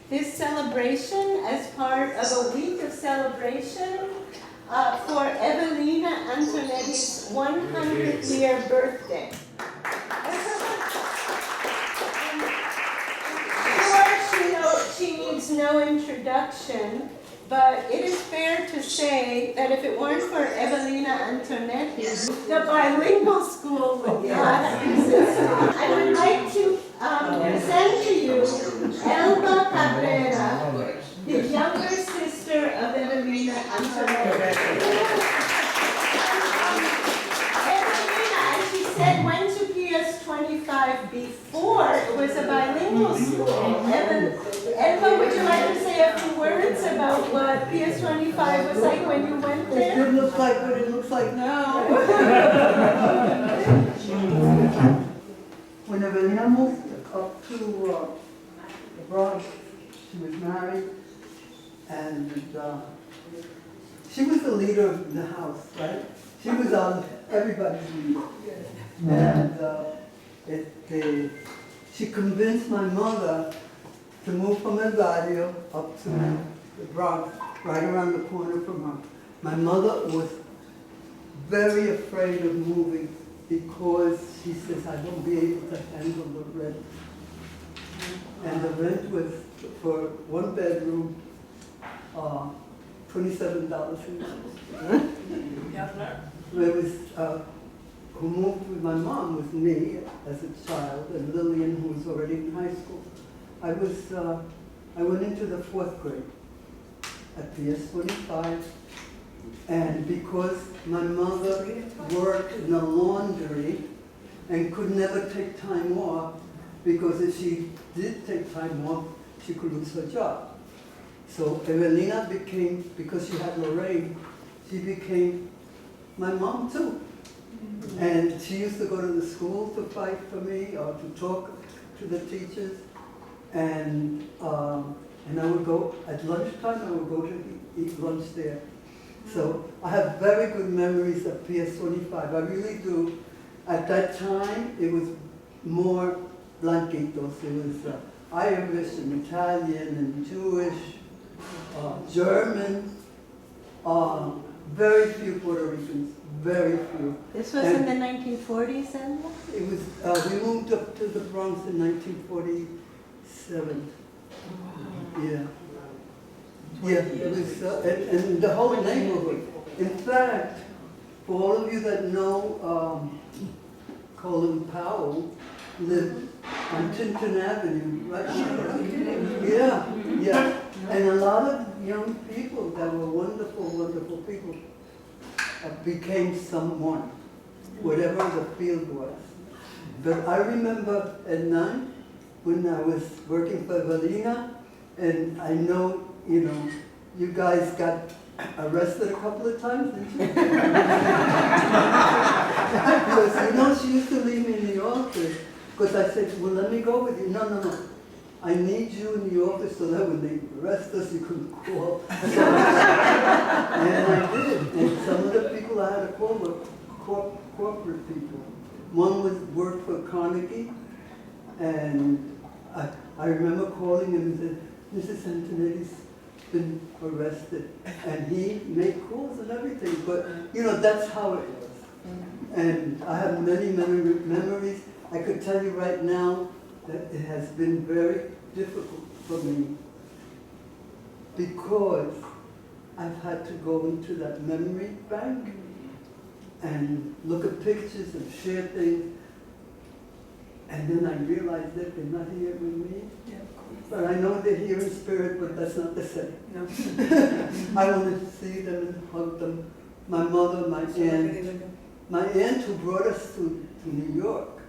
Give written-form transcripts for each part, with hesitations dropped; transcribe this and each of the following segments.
this celebration as part of a week of celebration for Evelina Antonetty's 100th year birthday. She needs no introduction, but it is fair to say that if it weren't for Evelina Antonetty, the bilingual school would not have existed. I would like to present to you Elba Cabrera, the younger sister of Evelina Antonetty. Evelina, as she said, went to PS 25 before it was a bilingual school. Elba, would you like to say a few words about what PS 25 was like when you went there? It didn't look like what it looks like now. When Evelina moved up to the Bronx, she was married, and she was the leader of the house, right? She was on everybody's leader. And she convinced my mother to move from El Barrio up to the Bronx, right around the corner from her. My mother was very afraid of moving because she says, I won't be able to handle the rent. And the rent was, for one bedroom, $27 a month. There was, who moved with my mom was me as a child, and Lillian, who was already in high school. I went into the 4th grade at PS 25, and because my mother worked in a laundry and could never take time off, because if she did take time off, she could lose her job. So Evelina became, because she had Lorraine, she became my mom too. And she used to go to the school to fight for me or to talk to the teachers. And I would go, at lunchtime, I would go to eat lunch there. So I have very good memories of PS 25, I really do. At that time, it was more blanquitos. It was Irish and Italian and Jewish, German, very few Puerto Ricans, very few. This was in the 1940s, then? It was, we moved up to the Bronx in 1947. Yeah. Yeah, it was, and the whole neighborhood. In fact, for all of you that know Colin Powell, lived on Tinton Avenue, right? Yeah, yeah. And a lot of young people that were wonderful, wonderful people became someone, whatever the field was. But I remember at night when I was working for Evelina, and I know, you know, you guys got arrested a couple of times, didn't you? Because, you know, she used to leave me in the office, because I said, well, let me go with you. No, no, no. I need you in the office so that when they arrest us, you can call. And I did. And some of the people I had to call were corporate people. One worked for Carnegie, and I remember calling him and said, Mrs. Antonetty's been arrested. And he made calls and everything. But, you know, that's how it was. And I have many, many memories. I could tell you right now that it has been very difficult for me because I've had to go into that memory bank and look at pictures and share things. And then I realized that they're not here with me. Yeah, but I know they're here in spirit, but that's not the same. No. I wanted to see them and hug them. My mother, my aunt who brought us to New York.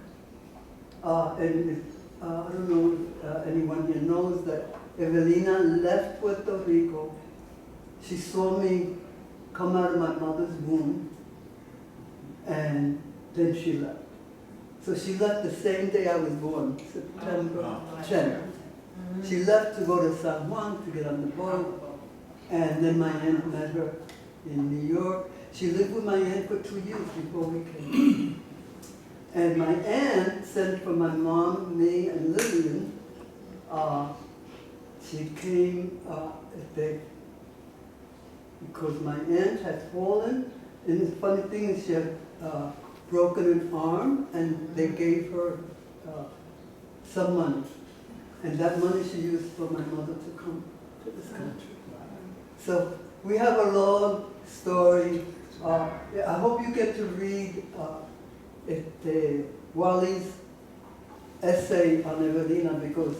And if, I don't know if anyone here knows that Evelina left Puerto Rico. She saw me come out of my mother's womb, and then she left. So she left the same day I was born, September 10th. She left to go to San Juan to get on the boat, and then my aunt met her in New York. She lived with my aunt for 2 years before we came. And my aunt sent for my mom, me, and Lillian. She came because my aunt had fallen, and the funny thing is she had broken an arm, and they gave her some money. And that money she used for my mother to come to this country. So we have a long story. I hope you get to read Wali's essay on Evelina, because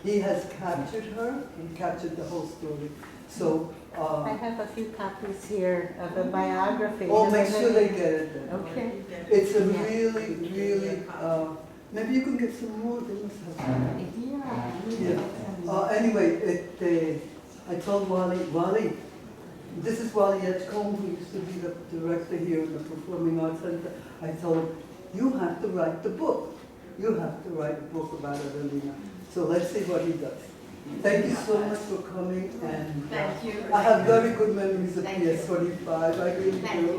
he has captured her and captured the whole story. So I have a few copies here of a biography. oh, make sure they get it then. Okay. It's a really, really, maybe you can get some more. They must have. Yeah. Anyway, I told Wali, this is Wali Edgecombe, who used to be the director here in the Performing Arts Center. I told him, you have to write the book. You have to write a book about Evelina. So let's see what he does. Thank you so much for coming, and thank you. I have very good memories of Thank PS25. I really Thank do.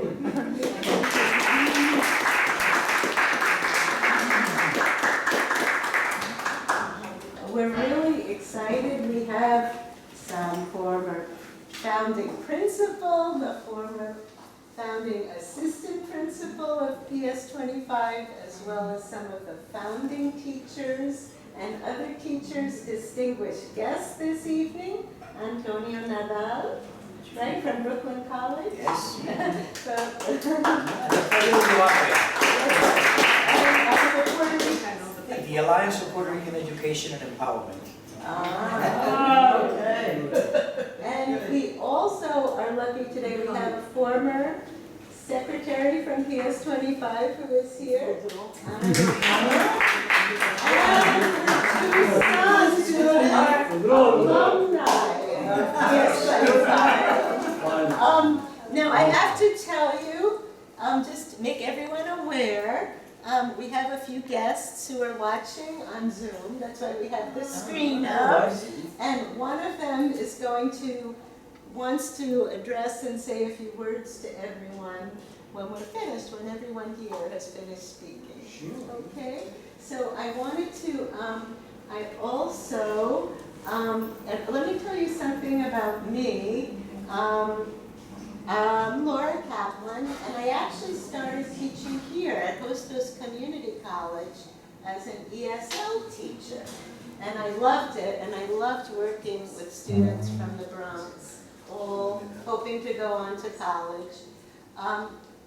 We're really excited. We have some former founding principal, the former founding assistant principal of PS25, as well as some of the founding teachers and other teachers, distinguished guests this evening. Antonio Nadal, right, from Brooklyn College? Yes. The Alliance for Puerto Rican Education and Empowerment. Okay. And we also are lucky today, we have a former secretary from PS25 who is here. And two sons who are alumni of PS25. Now I have to tell you, just to make everyone aware, we have a few guests who are watching on Zoom. That's why we have this screen up. And one of them is wants to address and say a few words to everyone when we're finished, when everyone here has finished speaking. Sure. Okay? So I wanted to, I also, let me tell you something about me. Laura Kaplan, and I actually started teaching here at Hostos Community College as an ESL teacher. And I loved it, and I loved working with students from the Bronx, all hoping to go on to college.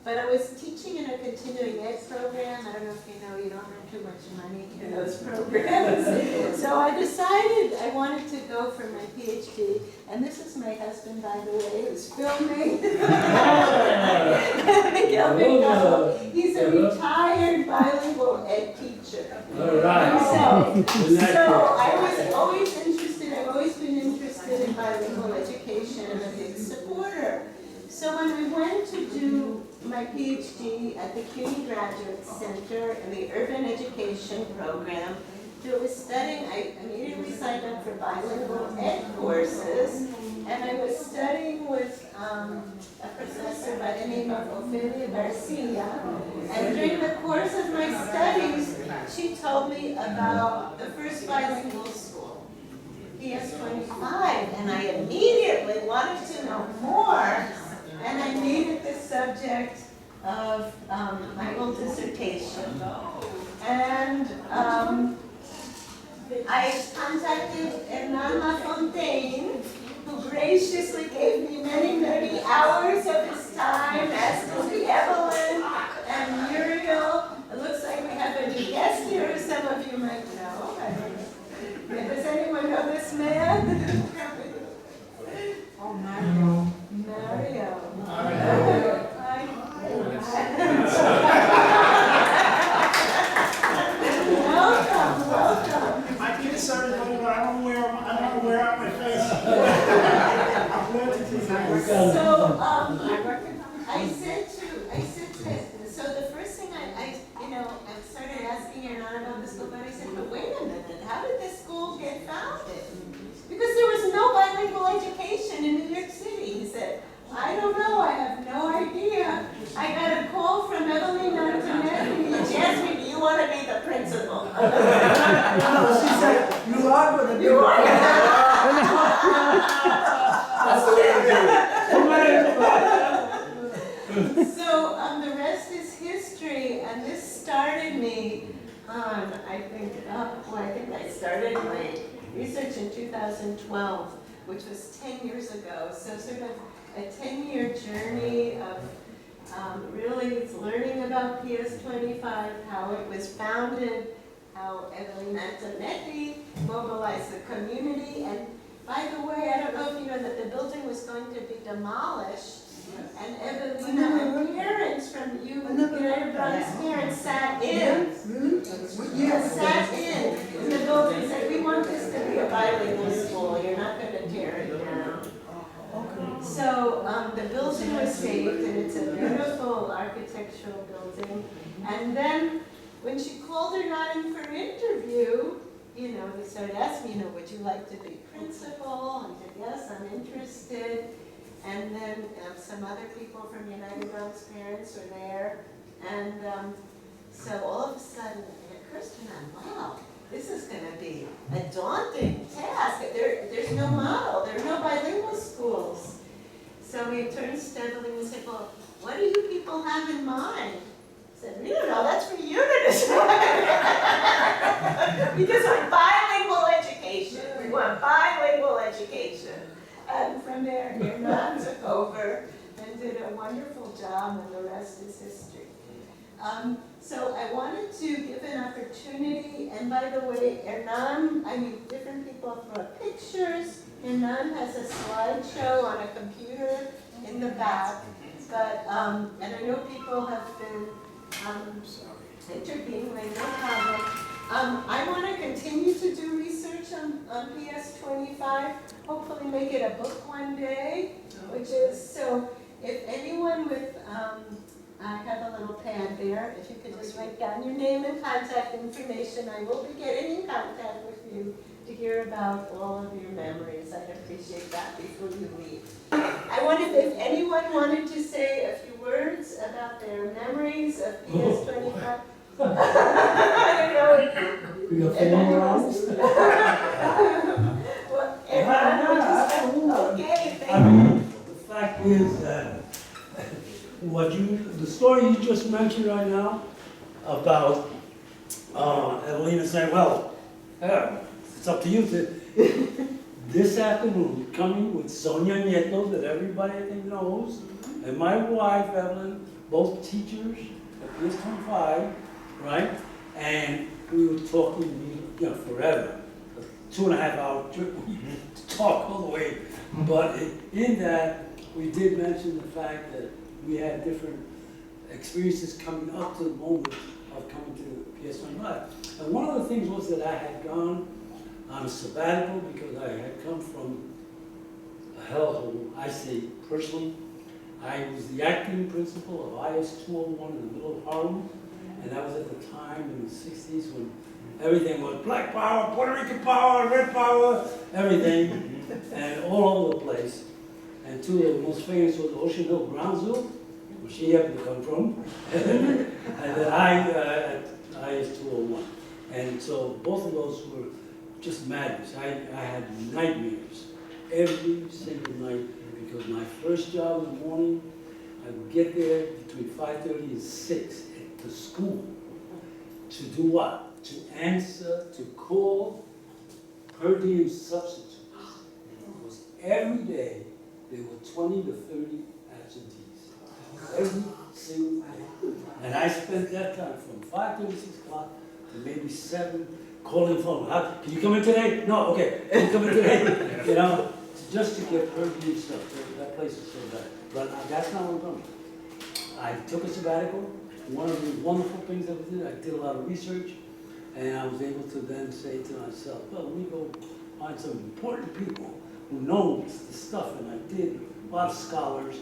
But I was teaching in a continuing ed program. I don't know if you know, you don't earn too much money in those programs. So I decided I wanted to go for my PhD. And this is my husband, by the way, who's filming. He's a retired bilingual ed teacher. All right. So I was always interested, I've always been interested in bilingual education and a big supporter. So when I went to do my PhD at the CUNY Graduate Center in the Urban Education Program, was studying, I immediately signed up for bilingual ed courses, and I was studying with a professor by the name of Evelina Garcia, and during the course of my studies, she told me about the first bilingual school, PS25, and I immediately wanted to know more, and I made it the subject of my whole dissertation. And I contacted Hernan Lafontaine, who graciously gave me many hours of his time, as did Evelyn and Muriel. It looks like we have a new guest here, who some of you might know. I don't know. Does anyone know this man? Oh, Mario. Mario. Welcome. I get started, but I don't wear out my face. So, so the first thing I started asking Hernan about the school, but I said, but wait a minute, how did this school get founded? Because there was no bilingual education in New York City. He said, I don't know, I have no idea. I got a call from Evelina Antonetty, and she asked me, do you want to be the principal? No, she said, you are going to be. You are. That's the way to do it. So the rest is history, and this started me on, I think I started my research in 2012, which was 10 years ago. So sort of a 10-year journey of really learning about PS25, how it was founded, how Evelina Antonetty mobilized the community. And by the way, I don't know if you know that the building was going to be demolished. And Evelina and parents from United Bronx parents sat in. Sat in the building and said, we want this to be a bilingual school. You're not going to tear it down. So the building was saved, and it's a beautiful architectural building. And then when she called her not in for an interview, they started asking me, would you like to be principal? I said, yes, I'm interested. And then some other people from United Bronx parents were there. And so all of a sudden it occurs to me, wow, this is going to be a daunting task. There's no model. There are no bilingual schools. So we turned steadily and said, well, what do you people have in mind? I said, we don't know. That's for you to decide. We just want bilingual education. We want bilingual education. And from there, Hernan took over and did a wonderful job, and the rest is history. So I wanted to give an opportunity, and by the way, different people brought pictures. Hernan has a slideshow on a computer in the back, but, and I know people have been intervening, no problem. I want to continue to do research on PS25, hopefully make it a book one day, which is, so if anyone with, I have a little pad there, if you could just write down your name and contact information, I will be getting in contact with you to hear about all of your memories. I'd appreciate that before you leave. I wondered if anyone wanted to say a few words about their memories of PS25. I don't know. We got 4 more rounds? Well, everyone would just say, okay, thank you. The fact is that the story you just mentioned right now about Evelina saying, well, it's up to you to, this afternoon, coming with Sonia Nieto that everybody I think knows, and my wife, Evelyn, both teachers at PS25, right? And we were talking, forever, a 2.5-hour trip to talk all the way. But in that, we did mention the fact that we had different experiences coming up to the moment of coming to PS25. And one of the things was that I had gone on a sabbatical because I had come from a hellhole, I say personally. I was the acting principal of IS 201 in the middle of Harlem. And that was at the time in the 60s when everything was black power, Puerto Rican power, red power, everything, and all over the place. And two of the most famous was Ocean Hill Ground Zoo, where she happened to come from, and then I at IS 201. And so both of those were just madness. I had nightmares every single night because my first job in the morning, I would get there between 5:30 and 6 to school. To do what? To answer, to call per diem substitutes. Because every day there were 20 to 30 absentees. Every single day. And I spent that time from 5:30, 6 o'clock to maybe 7, calling the phone. Can you come in today? No, okay. Can you come in today? Just to get per diem stuff. That place is so bad. But that's not what I'm talking about. I took a sabbatical. One of the wonderful things I did a lot of research, and I was able to then say to myself, well, let me go find some important people who know the stuff, and I did a lot of scholars,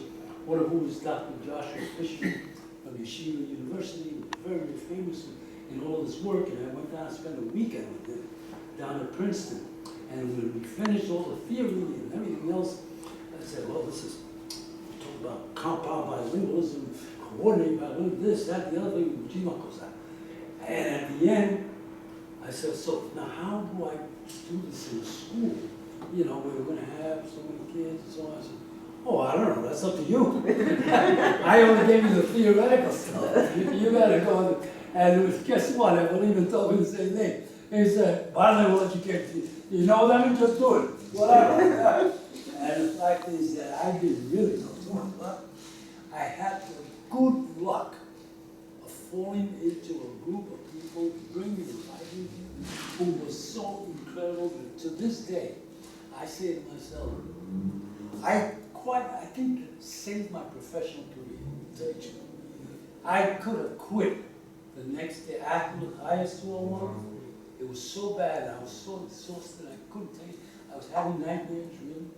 one of whom was Dr. Joshua Fisher from Yeshiva University, who was very, very famous in all this work, and I went down and spent a weekend with him down at Princeton. And when we finished all the theory and everything else, I said, well, this is, talk about compound bilingualism, coordinate bilingualism, this, that, the other thing, and at the end, I said, so now how do I do this in school you know, we were gonna have so many kids and so on. I said, oh, I don't know, that's up to you. I only gave you the theoretical stuff. You gotta go, and it was, guess what, Evelina told me the same thing. He said, bilingual education, you know them, just do it, whatever. And the fact is that I didn't really know too much, but I had the good luck of falling into a group of people, bringing me who was so incredible that to this day, I say to myself, I think saved my professional career, teaching. I could have quit the next day after the highest 201. It was so bad, I was so exhausted, I couldn't take it. I was having nightmares, really.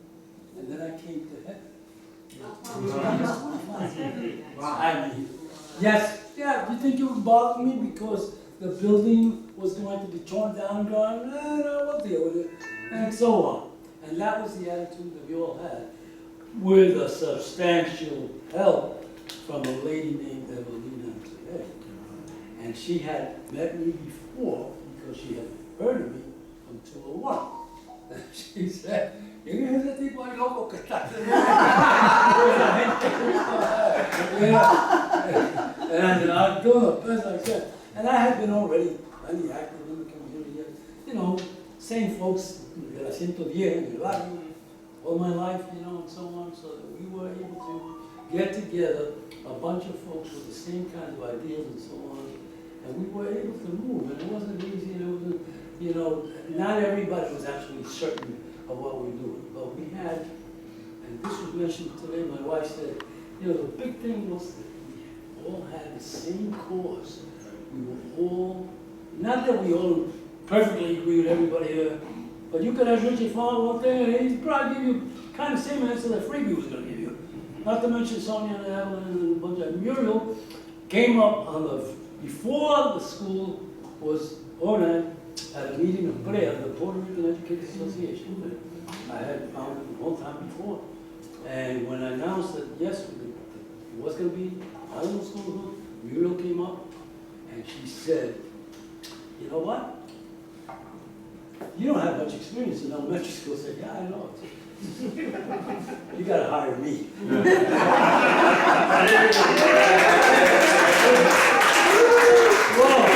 And then I came to heaven. I mean, yes, yeah, you think it would bother me because the building was going to be torn down and gone? No, we'll deal with it, and so on. And that was the attitude that we all had, with a substantial help from a lady named Evelina Antonetty. And she had met me before because she had heard of me from 201. And she said, "You're ese tipo de loco que está." And I said, I'll do the best I can. And I had been already very active in the community, you know, same folks de la 110 in the barrio all my life, you know, and so on, so that we were able to get together a bunch of folks with the same kinds of ideas and so on, and we were able to move, and it wasn't easy, and it wasn't, you know, not everybody was actually certain of what we were doing, but we had, and this was mentioned today, my wife said, you know, the big thing was that we all had the same cause. We were all, not that we all perfectly agree with everybody here, but you could ask Richie Farr one thing, and he'd probably give you kind of same answer that Freebie was going to give you. Not to mention Sonia and Evelyn and a bunch of Muriel came up on the, before the school was organized, at a meeting of prayer, the Puerto Rican Education Association, that I had founded a long time before. And when I announced that, yes, it was going to be bilingual school, Muriel came up, and she said, you know what? You don't have much experience in elementary school. I said, yeah, I know. You got to hire me. Whoa.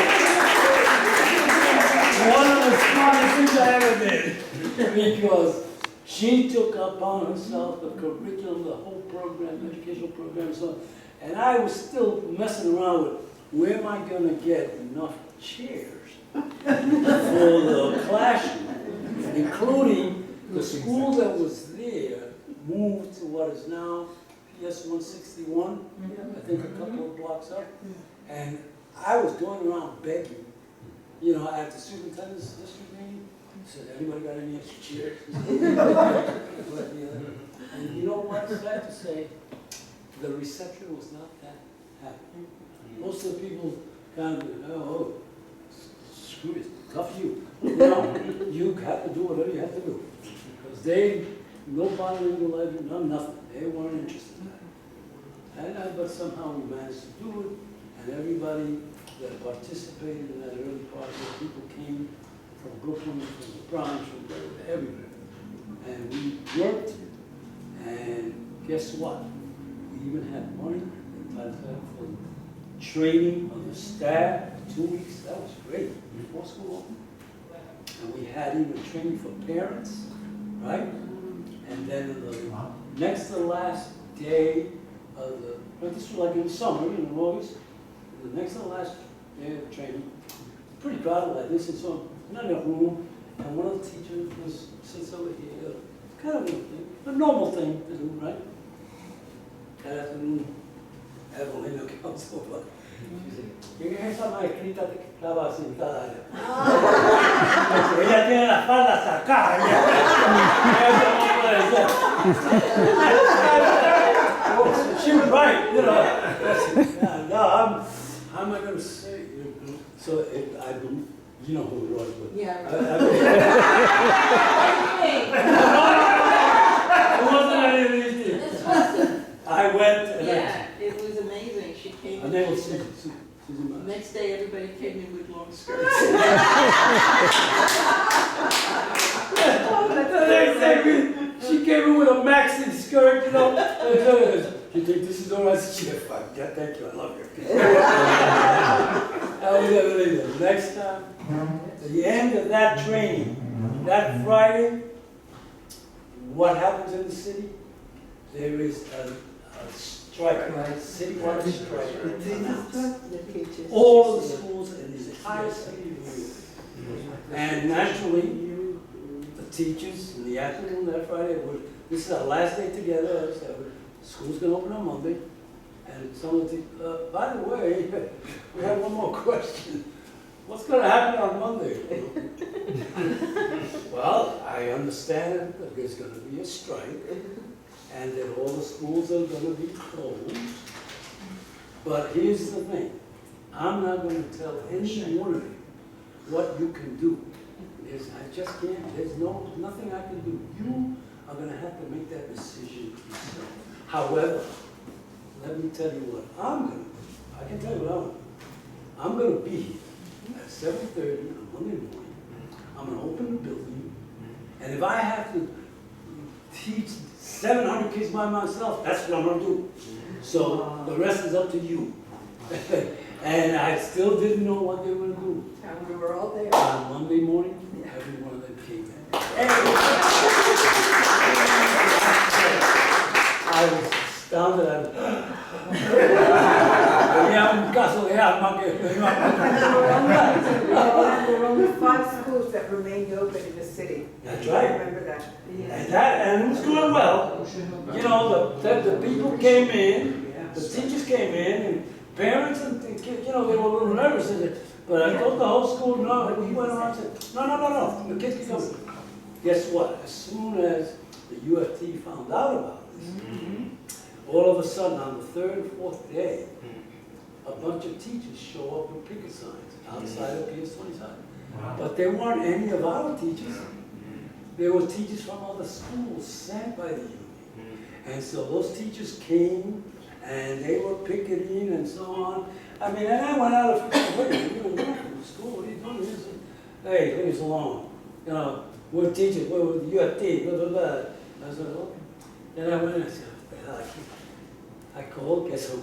One of the smartest things I ever did. Because she took upon herself the curriculum, the whole program, educational program, and so on. And I was still messing around with, where am I going to get enough chairs for the classroom, including the school that was there moved to what is now PS 161, I think a couple of blocks up. And I was going around begging, you know, at the superintendent's district meeting, I said, anybody got any extra chairs? And you know what, sad to say, the reception was not that happy. Most of the people kind of, oh, screw it, tough you. You know, you have to do whatever you have to do. Because they, no bilingual life, no nothing. They weren't interested in that. And but somehow we managed to do it, and everybody that participated in that early process, people came from Brooklyn, from the Bronx, from everywhere. And we worked, and guess what? We even had money for training of the staff, 2 weeks, that was great, before school opened. And we had even training for parents, right? And then the next to the last day of the, this was like in the summer, in August, the next to the last day of training, pretty crowded like this, and so not enough room, and one of the teachers was sits over here, kind of a thing, a normal thing to do, right? That afternoon, Evelina comes over. She said, ¿quién es esa maestrita que estaba sentada allá? Ella tiene la espalda sacada. She was right, you know. No, how am I going to say? So I believe, you know who it was, but Yeah. It wasn't any of these things. I went and Yeah, it was amazing. She came. and they would Susie March. Next day, everybody came in with long skirts. She came in with a maxi skirt, you know. You think this is all right? She said, "Fuck, yeah, thank you, I love you." I was Evelina. Next time, at the end of that training, that Friday, what happens in the city? There is a strike, right? Citywide strike. All the schools in the entire city. And naturally, the teachers in the afternoon that Friday, this is our last day together. School's gonna open on Monday. And someone said, by the way, we have one more question. What's gonna happen on Monday? Well, I understand that there's gonna be a strike and that all the schools are gonna be closed. But here's the thing, I'm not gonna tell any one of you what you can do. I just can't, there's nothing I can do. You are gonna have to make that decision yourself. However, let me tell you what I'm gonna do. I can tell you what I'm gonna be here at 7:30 on Monday morning. I'm gonna open the building, and if I have to teach 700 kids by myself, that's what I'm gonna do. So the rest is up to you. And I still didn't know what they were gonna do. And we were all there. On Monday morning, every one of them came in. I was astounded. There were only 5 schools that remained open in the city. That's I right. remember that. And it was going well. You know, the people came in, the teachers came in, and parents and kids, you know, they were a little nervous. But I told the whole school, no, he went around and said, no, the kids can come. Guess what? As soon as the UFT found out about this, all of a sudden on the 3rd and 4th day, a bunch of teachers show up with picket signs outside of PS 27. But there weren't any of our teachers. There were teachers from other schools sent by the union. And so those teachers came and they were picketing and so on. I mean, and I went out of wait, you're not from school, what are you doing? He said, hey, leave us alone. You know, we're teachers, we're with the UFT, blah, blah, blah. I said, okay. Then I went and I said, what the hell, I called, guess who?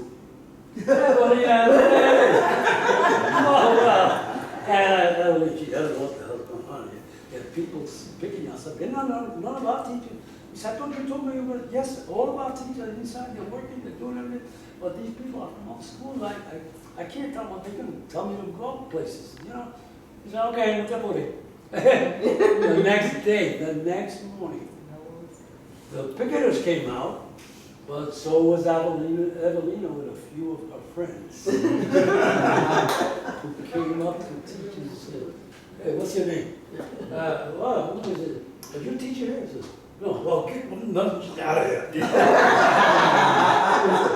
Everybody out there. Oh, well. And I don't know what the hell's going on here. There are people picking us up. None of our teachers. He said, I thought you told me you were, yes, all of our teachers are inside, they're working, they're doing everything. But these people are from all schools. I can't tell them what they're going to tell me to go places, you know. He said, okay, no te apures. The next day, the next morning, the picketers came out, but so was Evelina with a few of her friends. Who came up to teachers and said, hey, what's your name? Well, what is it? Are you a teacher here? He says, no, well, get out of here.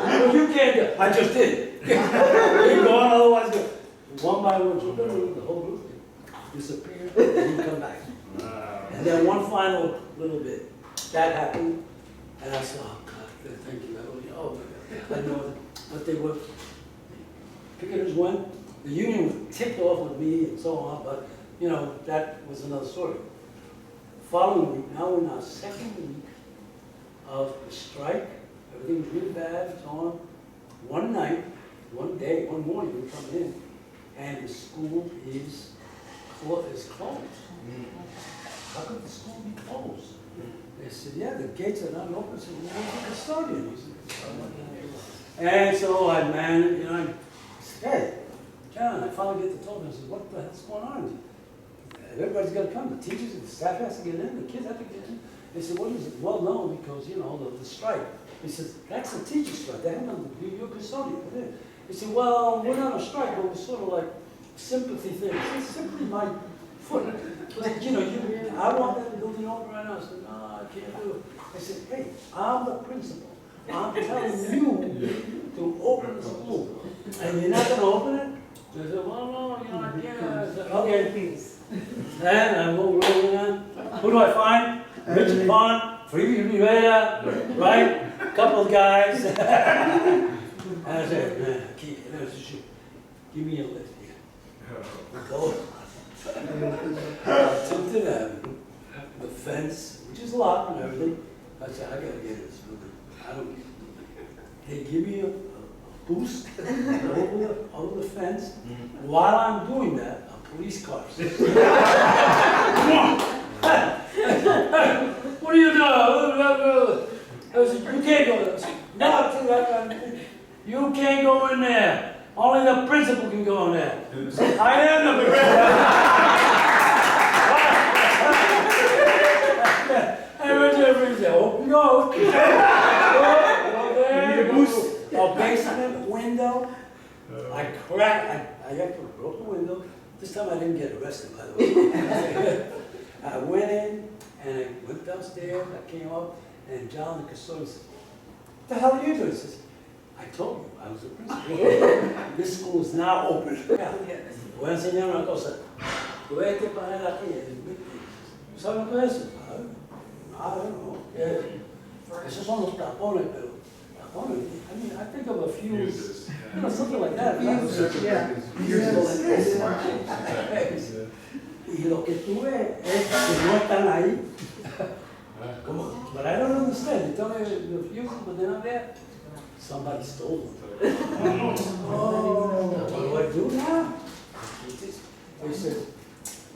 Well, you can't do it. I just did. Keep going, otherwise, one by one, the whole group disappeared, and then come back. And then one final little bit. That happened, and I said, oh, God, thank you, Evelina. Oh, my God. I know it. But they were, picketers went, the union was ticked off with me and so on, but, you know, that was another story. Following week, now we're in our 2nd week of the strike. Everything was really bad and so on. One night, one day, one morning, we come in, and the school is closed. How could the school be closed? They said, yeah, the gates are not open, so where's the custodian? He said, and so I managed, you know, I said, hey, John, I finally get to talk to him. I said, what the hell's going on? Everybody's got to come. The teachers and the staff has to get in. The kids have to get in. They said, what is it? Well, no, because, you know, the strike. He says, that's a teacher strike. They have nothing to do with your custodian. He said, well, we're not on strike, but we're sort of like sympathy thing. It's simply my foot. Like, you know, I want that building open right now. I said, no, I can't do it. I said, hey, I'm the principal. I'm telling you to open the school. And you're not going to open it? They said, well, no, you know, I can't. I said, okay, please. And I'm rolling on. Who do I find? Richard Vaughn, Free Rivera, right? Couple of guys. And I said, man, I can't. give me a lift here. Go Tilton Avenue, the fence, which is locked and everything. I said, I gotta get this building. I don't. They give me a boost over the fence. While I'm doing that, a police car says, come on! What are you doing? I said, you can't go there. I said, no, you can't go in there. Only the principal can go in there. I am the principal. And when Jeffrey said, open your go there. A basement window. I cracked. I actually broke the window. This time I didn't get arrested, by the way. I went in and I went downstairs. I came up and John, the custodian, said, "What the hell are you doing?" He says, "I told you I was a principal. This school is now open." Voy a enseñar una cosa. Tú vete para aquí. ¿Sabes lo que es eso? I don't know. Esos son los tapones, pero tapones. I mean, I think of a fuse, you know, something like that. Y lo que tú ves es que no están ahí. But I don't understand. You tell me the fuses, but they're not there. Somebody stole them. Oh, what do I do now? He says,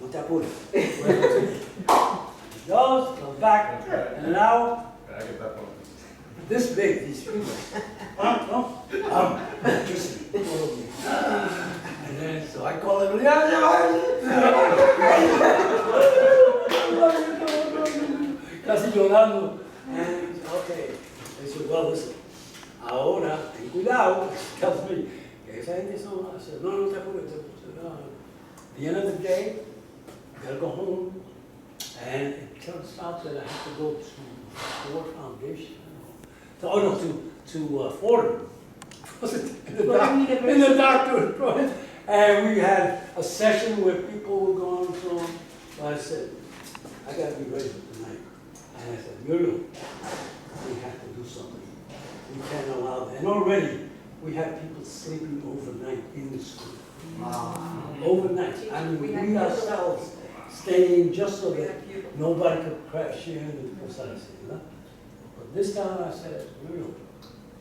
no te apures. Goes, comes back, and now, this big, these fuses. Electricity. And then, so I call him, casi llorando. And, okay. They said, well, listen, ahora, ten cuidado. He tells me, que esa gente son, I said, no, no te apures. At the end of the day, I gotta go home. And it turns out that I have to go to Ford Foundation. To Fordham. Was it in the doctorate? And we had a session where people were going through. So I said, I got to be ready for tonight. And I said, Muriel, we have to do something. We can't allow that. And already we had people sleeping overnight in the school. Overnight. I mean, we ourselves staying just so that nobody could crash in and precisely, you know? But this time I said, Muriel,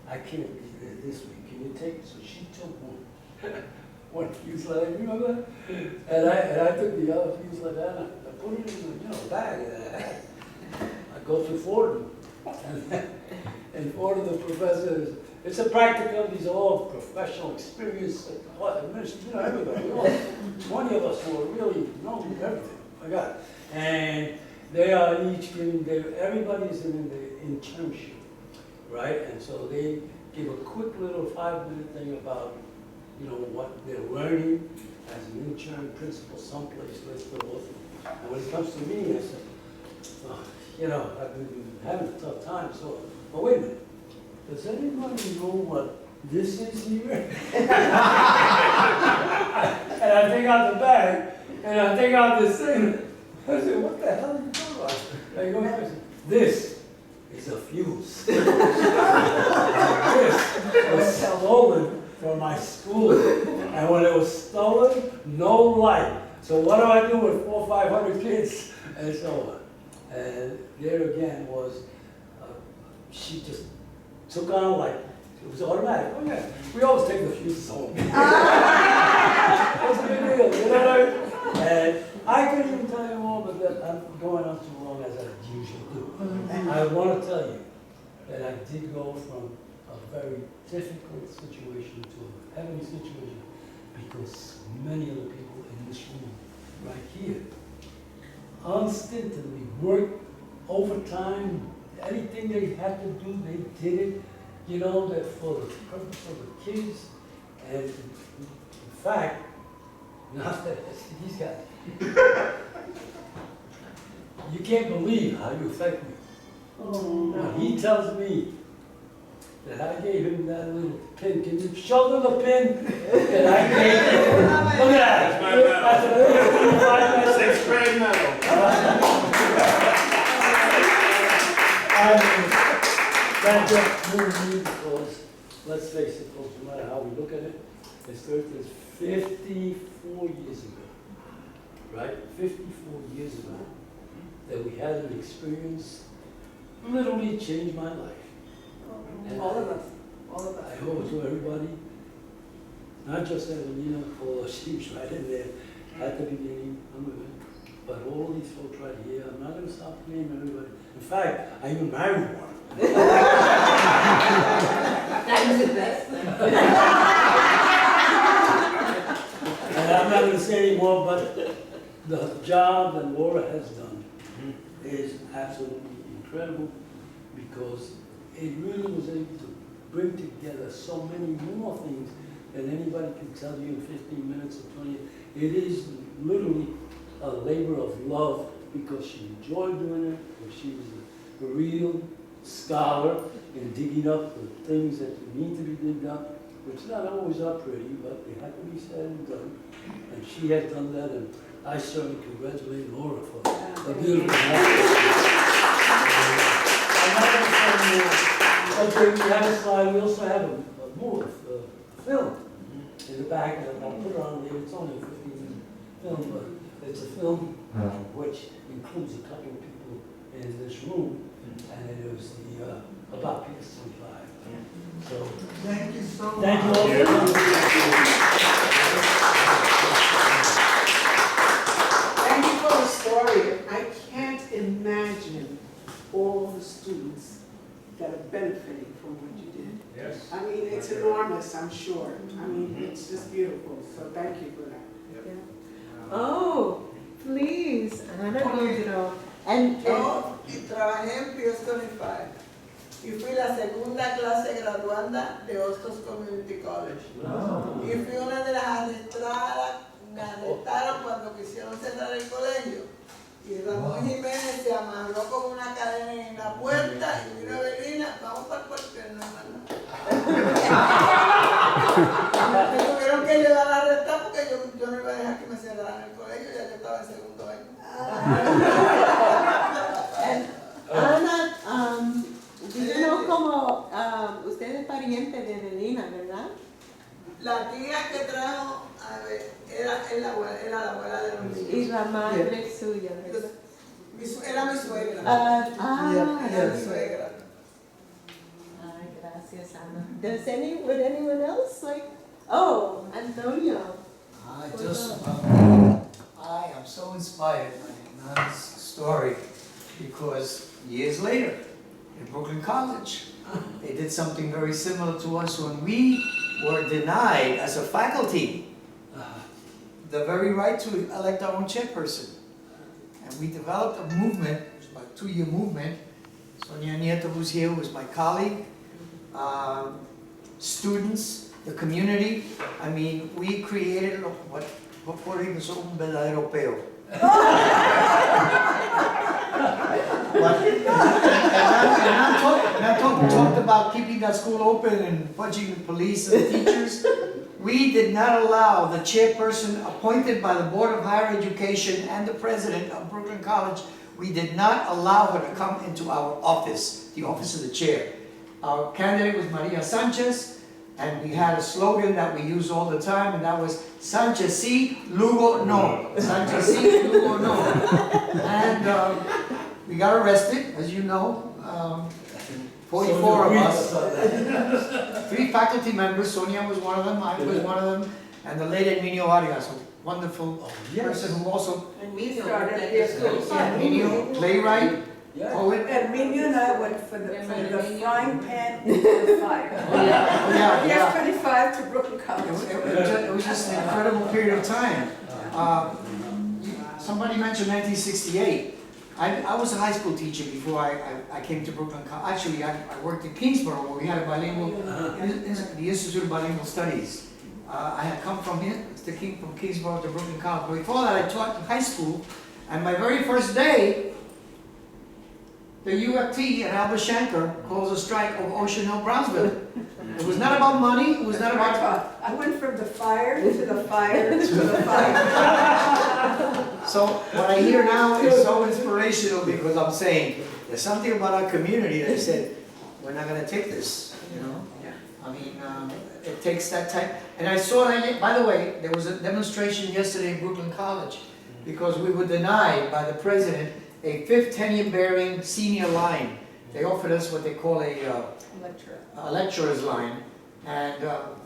I can't be there this week. Can you take it? So she took one fuse like, you know that? And I took the other fuse like that and I put it in the bag that I had. I go to Fordham. And Fordham, the professor, it's a practicum, these are all professional experience, you know, everybody. All 20 of us who are really knowing everything. I got it. And they are each giving everybody's in the internship, right? And so they give a quick little 5-minute thing about, you know, what they're learning as an intern principal someplace, let's go with them. And when it comes to me, I said, oh, you know, I've been having a tough time, so, but wait a minute, does anybody know what this is here? And I take out the bag, and I take out this thing. I said, what the hell are you talking about? I go, this is a fuse. This was stolen from my school. And when it was stolen, no light. So what do I do with 400 or 500 kids? And so on. And there again was, she just took on like, it was automatic. Oh yeah, we always take the fuses home. What's the big deal, you know what I mean? And I couldn't even tell you more, but that I'm going on too long as I usually do. I want to tell you that I did go from a very difficult situation to a heavenly situation because many of the people in this room right here unstintedly worked overtime. Anything they had to do, they did it, you know, that for the purpose of the kids. And in fact, not that these guys, you can't believe how you affect me. When he tells me that I gave him that little pin, can you show them the pin that I gave him? Look at that. That's a 6th grade medal. That just moved me because, let's face it, folks, no matter how we look at it, It started 54 years ago, right? 54 years ago, that we had an experience literally changed my life. And All of us, all of I us. owe it to everybody, not just Evelina, although she was right in there at the beginning, I'm with it, but all these folks right here. I'm not going to stop naming everybody. In fact, I even married one. That was the best thing. And I'm not going to say anymore, but the job that Laura has done is absolutely incredible, because it really was able to bring together so many more things than anybody can tell you in 15 minutes or 20. It is literally a labor of love, because she enjoyed doing it, and she was a real scholar in digging up the things that need to be digged up, which not always are pretty, but they have to be said and done. And she has done that, and I certainly congratulate Laura for a beautiful Okay, we have a slide. We also have a film in the back, and I'll put it on there. It's only a 15-minute film, but it's a film which includes a couple of people in this room, and it was about PS25. So Thank you so much. thank you all for coming. Thank you for the story. I can't imagine all the students that are benefiting from what you did. Yes. I mean, it's enormous, I'm sure. I mean, it's just beautiful, so thank you for that. Oh, please, Ana Godro. And Yo trabajé en PS 25 y fui la segunda clase graduanda de Hostos Community College. Y fui una de las arrestadas, me arrestaron cuando quisieron cerrar el colegio. Y Ramón Jiménez se amarró con una cadena en la puerta y vino Evelina, vamos para el cuartel, no hermano. Me tuvieron que llevar a arrestar porque yo no iba a dejar que me cerraran el colegio, ya yo estaba en segundo año. And Ana, do you know como usted es pariente de Evelina, ¿verdad? La tía que trajo, a ver, era la abuela de los niños. Y la madre suya, ¿verdad? Era mi suegra. Era mi suegra. Ay, gracias, Ana. Would anyone else like? Oh, Antonio. I am so inspired by Nana's story, because years later, in Brooklyn College, they did something very similar to us when we were denied as a faculty the very right to elect our own chairperson. And we developed a movement, it was about a 2-year movement. Sonia Nieto, who's here, was my colleague, students, the community. I mean, we created what Puerto Rico es un verdadero peo. Talked about keeping that school open and punching the police and the teachers. We did not allow the chairperson appointed by the Board of Higher Education and the president of Brooklyn College, we did not allow her to come into our office, the office of the chair. Our candidate was Maria Sanchez, and we had a slogan that we use all the time, and that was Sanchez sí, Lugo no. Sanchez sí, Lugo no. And we got arrested, as you know. 44 of us. 3 faculty members, Sonia was one of them, I was one of them, and the late Herminio Arias, a wonderful person who also, Started at PS 25. Herminio, playwright, poet. Herminio and I went from the frying pan into the fire. Yeah. PS 25 to Brooklyn College. It was just an incredible period of time. Somebody mentioned 1968. I was a high school teacher before I came to Brooklyn College. Actually, I worked in Kingsborough, where we had a bilingual, the Institute of Bilingual Studies. I had come from Kingsborough to Brooklyn College. But before that, I taught in high school, and my very first day, the UFT and Albert Shanker closed a strike over Ocean Hill, Brownsville. It was not about money, it was not about... I went from the fire to the fire to the fire. So what I hear now is so inspirational, because I'm saying, there's something about our community that said, we're not going to take this, you know? I mean, it takes that type. And I saw that, by the way, there was a demonstration yesterday in Brooklyn College because we were denied by the president a fifth tenure bearing senior line. They offered us what they call a lecturer's line, and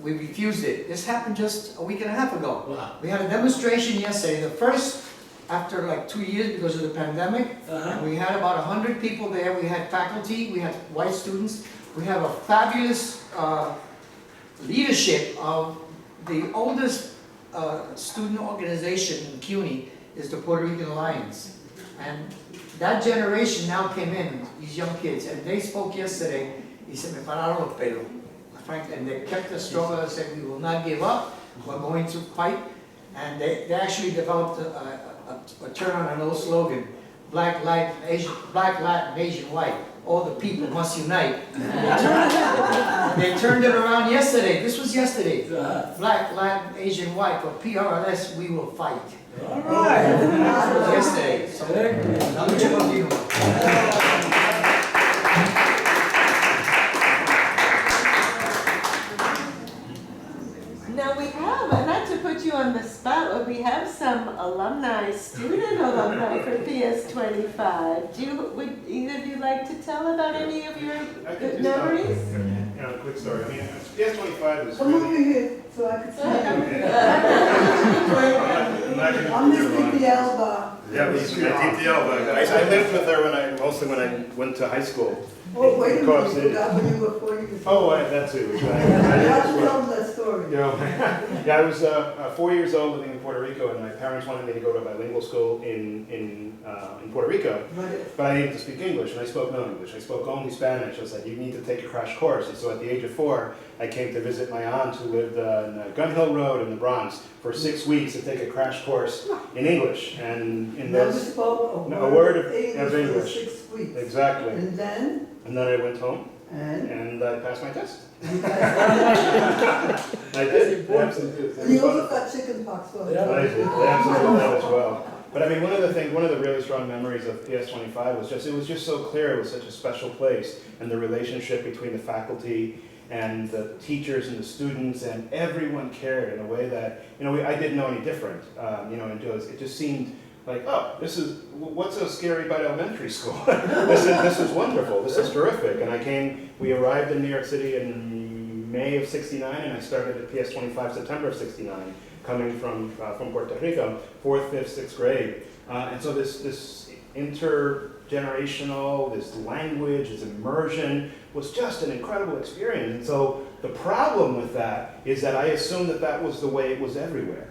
we refused it. This happened just a week and a half ago. Wow. We had a demonstration yesterday, the first after like 2 years because of the pandemic. And we had about 100 people there. We had faculty, we had white students. We have a fabulous leadership of the oldest student organization in CUNY is the Puerto Rican Alliance. And that generation now came in, these young kids, and they spoke yesterday. He said, me pararon los pelos. Frank, and they kept the struggle and said, we will not give up, we're going to fight. And they actually developed a turn on an old slogan, Black, Latin, Asian, white, all the people must unite. And they turned it around yesterday, this was yesterday. Black, Latin, Asian, white, or PRLS, we will fight. All right. This was yesterday, so la lucha continua. Now we have, not to put you on the spot, but we have some student alumni for PS 25. Would either of you like to tell about any of your good memories? A quick story. I mean, PS 25 was Come over really. here so I can see you. I'm I'm Miss Vicky Alba. Yeah, we used to get DTL. I lived with her mostly when I went to high school. Oh, wait a Co-op minute, City. that when you were 4 years Oh, old. that too. You have to tell them that story. Yeah, I was 4 years old living in Puerto Rico, and my parents wanted me to go to a bilingual school in Puerto Rico, but I needed to speak English, and I spoke no English. I spoke only Spanish. I was like, you need to take a crash course. And so at the age of 4, I came to visit my aunt who lived in Gun Hill Road in the Bronx for 6 weeks to take a crash course in English. And in Never those, spoke a word of English English. for 6 weeks. Exactly. And then, I went home and and I passed my test. you got, I did. Absolutely. and you also got chicken pox for it. I did. I absolutely did as well. But I mean, one of the really strong memories of PS25 was it was just so clear. It was such a special place, and the relationship between the faculty and the teachers and the students, and everyone cared in a way that, I didn't know any different. And it just seemed like, oh, what's so scary about elementary school? This is wonderful. This is terrific. And we arrived in New York City in May of '69, and I started at PS25 September of '69. Coming from Puerto Rico, 4th, 5th, 6th grade. And so this intergenerational, this language, this immersion was just an incredible experience. And so the problem with that is that I assumed that was the way it was everywhere.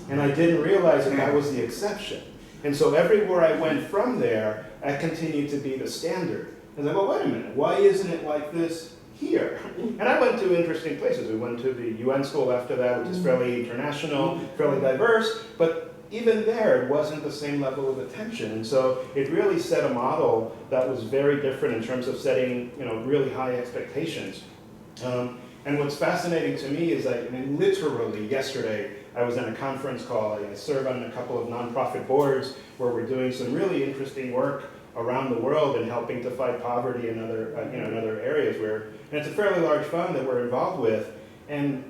And I didn't realize that was the exception. And so everywhere I went from there, I continued to be the standard. And I go, wait a minute, why isn't it like this here? And I went to interesting places. We went to the UN school after that, which is fairly international, fairly diverse, but even there it wasn't the same level of attention. And so it really set a model that was very different in terms of setting, really high expectations. And what's fascinating to me is literally yesterday I was in a conference call. I serve on a couple of nonprofit boards where we're doing some really interesting work around the world and helping to fight poverty in other areas and it's a fairly large fund that we're involved with, and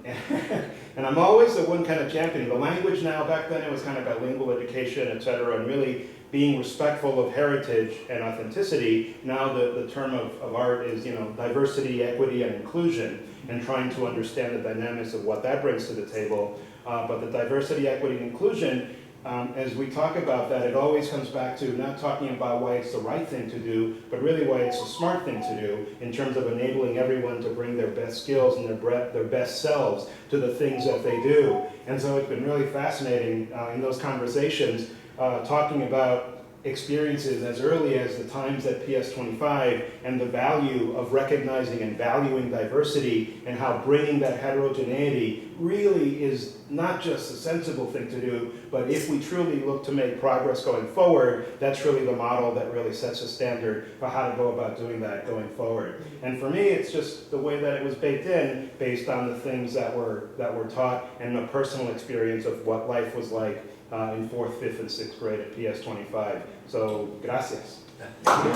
I'm always the one kind of championing the language now. Back then it was kind of bilingual education, et cetera, and really being respectful of heritage and authenticity. Now the term of art is diversity, equity, and inclusion, and trying to understand the dynamics of what that brings to the table. But the diversity, equity, and inclusion, as we talk about that, it always comes back to not talking about why it's the right thing to do, but really why it's the smart thing to do in terms of enabling everyone to bring their best skills and their best selves to the things that they do. And so it's been really fascinating in those conversations, talking about experiences as early as the times at PS25 and the value of recognizing and valuing diversity, and how bringing that heterogeneity really is not just a sensible thing to do, but if we truly look to make progress going forward, that's really the model that really sets a standard for how to go about doing that going forward. And for me, it's just the way that it was baked in based on the things that were taught and the personal experience of what life was like in 4th, 5th, and 6th grade at PS25. So, gracias. Thank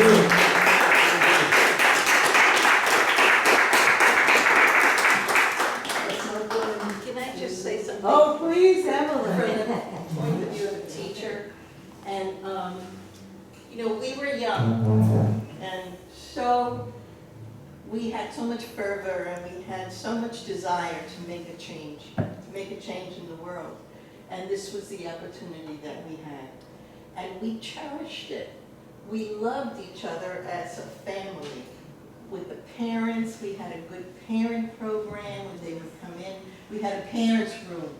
you. point of view of a teacher. And, you know, we were young, and so we had so much fervor, and we had so much desire to make a change in the world. And this was the opportunity that we had. And we cherished it. We loved each other as a family. With the parents, we had a good parent program when they would come in. We had a parents' room.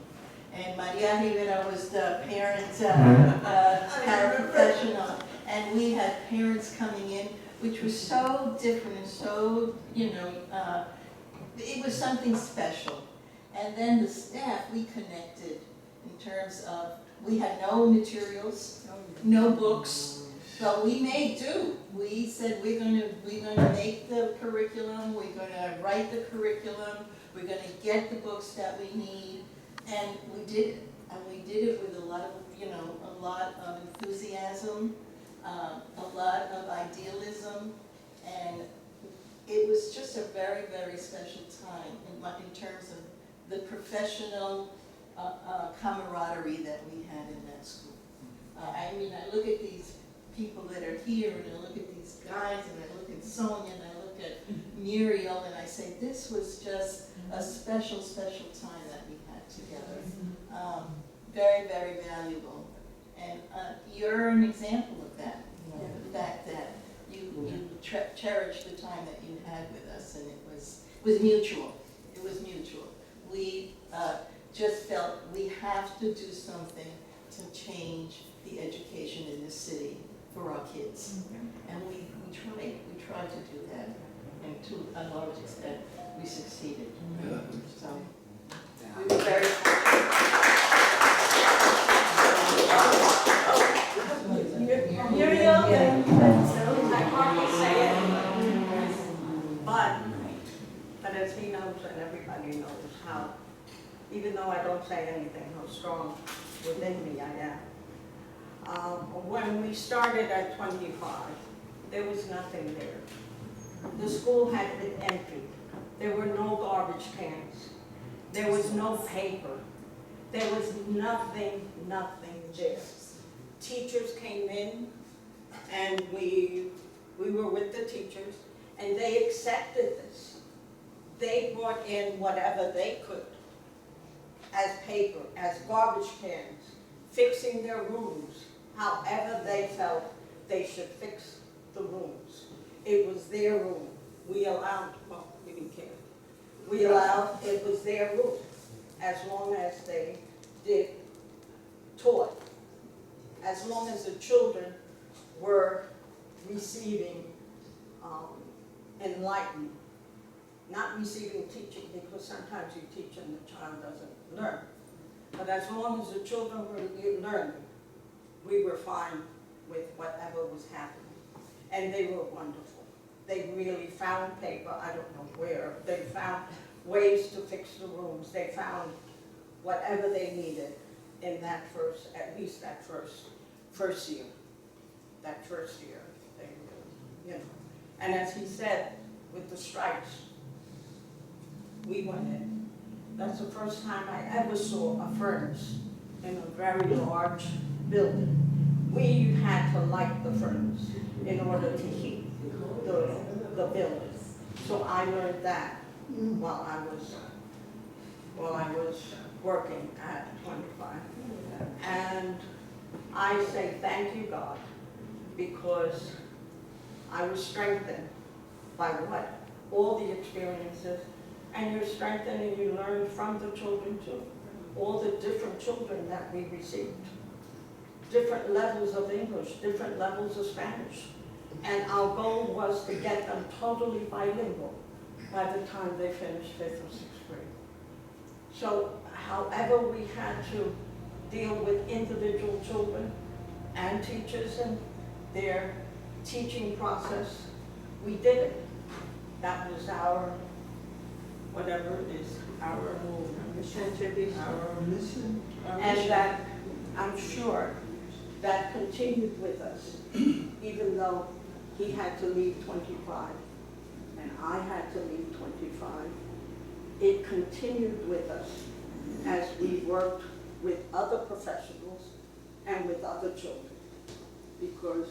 And Maria Rivera was the parent paraprofessional. And we had parents coming in, which was so different and so, you know, it was something special. And then the staff, we connected in terms of, we had no materials, no books, but we made do. We said we're gonna make the curriculum, we're gonna write the curriculum, we're gonna get the books that we need, and we did it. And we did it with a lot of, you know, a lot of enthusiasm, a lot of idealism, and it was just a very, very special time in terms of the professional camaraderie that we had in that school. I mean, I look at these people that are here, and I look at these guys, and I look at Sonia, and I look at Muriel, and I say, this was just a special, special time that we had together. Very, very valuable. And you're an example of that, the fact that you cherished the time that you had with us, and it was mutual. It was mutual. We just felt we have to do something to change the education in this city for our kids. And we tried to do that, and to a large extent, we succeeded. So, we were very Muriel, I hardly say it, but as he knows and everybody knows how, even though I don't say anything, how strong within me I am. When we started at 25, there was nothing there. The school had been emptied. There were no garbage cans. There was no paper. There was nothing there. Teachers came in, and we were with the teachers, and they accepted this. They brought in whatever they could as paper, as garbage cans, fixing their rooms, however they felt they should fix the rooms. It was their room. We allowed, well, we didn't care. We allowed, it was their room, as long as they taught, as long as the children were receiving enlightenment, not receiving teaching, because sometimes you teach and the child doesn't learn. But as long as the children were learning, we were fine with whatever was happening. And they were wonderful. They really found paper, I don't know where. They found ways to fix the rooms. They found whatever they needed in that first, at least that first year. That first year, they really, you know. And as he said, with the strikes, we went in. That's the first time I ever saw a furnace in a very large building. We had to light the furnace in order to heat the building. So I learned that while I was working at 25. And I say thank you, God, because I was strengthened by what? All the experiences. And you're strengthened and you learn from the children too. All the different children that we received. Different levels of English, different levels of Spanish. And our goal was to get them totally bilingual by the time they finished 5th or 6th grade. So however we had to deal with individual children and teachers and their teaching process, we did it. That was our, whatever it is, our mission, our mission. And that, I'm sure, that continued with us, even though he had to leave 25 and I had to leave 25. It continued with us as we worked with other professors professionals and with other children. Because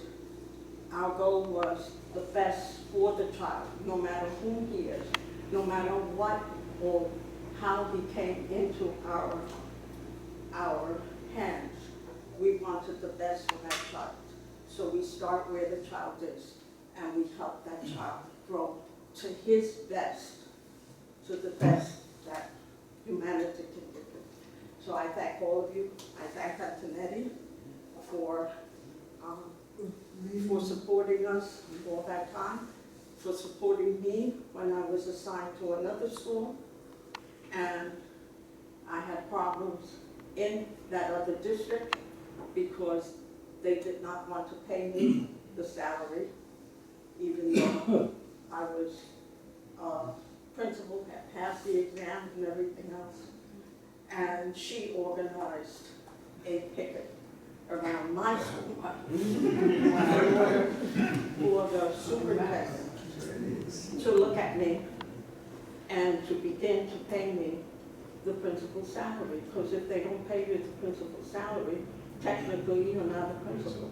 our goal was the best for the child, no matter who he is, no matter what or how he came into our hands. We wanted the best for that child. So we start where the child is, and we help that child grow to his best, to the best that humanity can give him. So I thank all of you. I thank Antonetty for supporting us all that time, for supporting me when I was assigned to another school. And I had problems in that other district because they did not want to pay me the salary, even though I was principal, had passed the exams and everything else. And she organized a picket around my school for the superintendent to look at me and to begin to pay me the principal's salary. Because if they don't pay you the principal's salary, technically you're not a principal.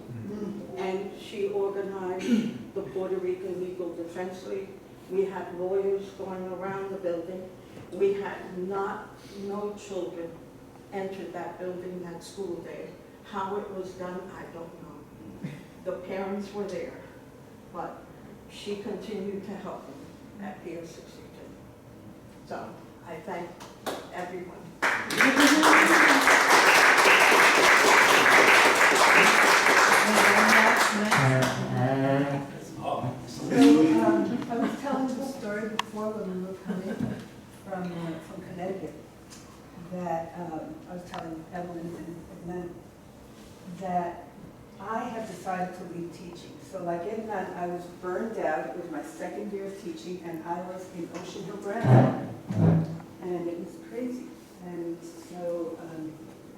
And she organized the Puerto Rican Legal Defense League. We had lawyers going around the building. We had no children entered that building that school day. How it was done, I don't know. The parents were there, but she continued to help me at Pier 62. So I thank everyone. I was telling the story before when we were coming from Connecticut, that I was telling Evelyn and that I have decided to leave teaching. So like in that, I was burned out. It was my second year of teaching, and I was in Ocean Hill-Brownsville, and it was crazy. And so,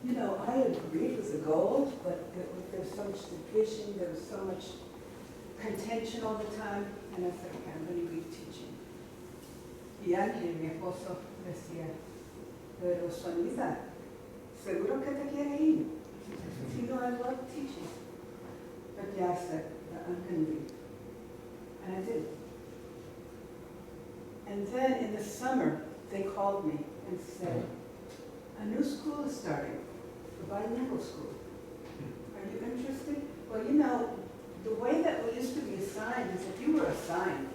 you know, I agreed with the goals, but there was so much division, there was so much contention all the time, and I said, okay, I'm going to leave teaching. Y alguien, mi esposo, decía, pero Sonita, seguro que te quiere ir. You know, I love teaching. But yeah, I said, I'm going to leave. And I did. And then in the summer, they called me and said, a new school is starting, a bilingual school. Are you interested? Well, you know, the way that we used to be assigned is if you were assigned,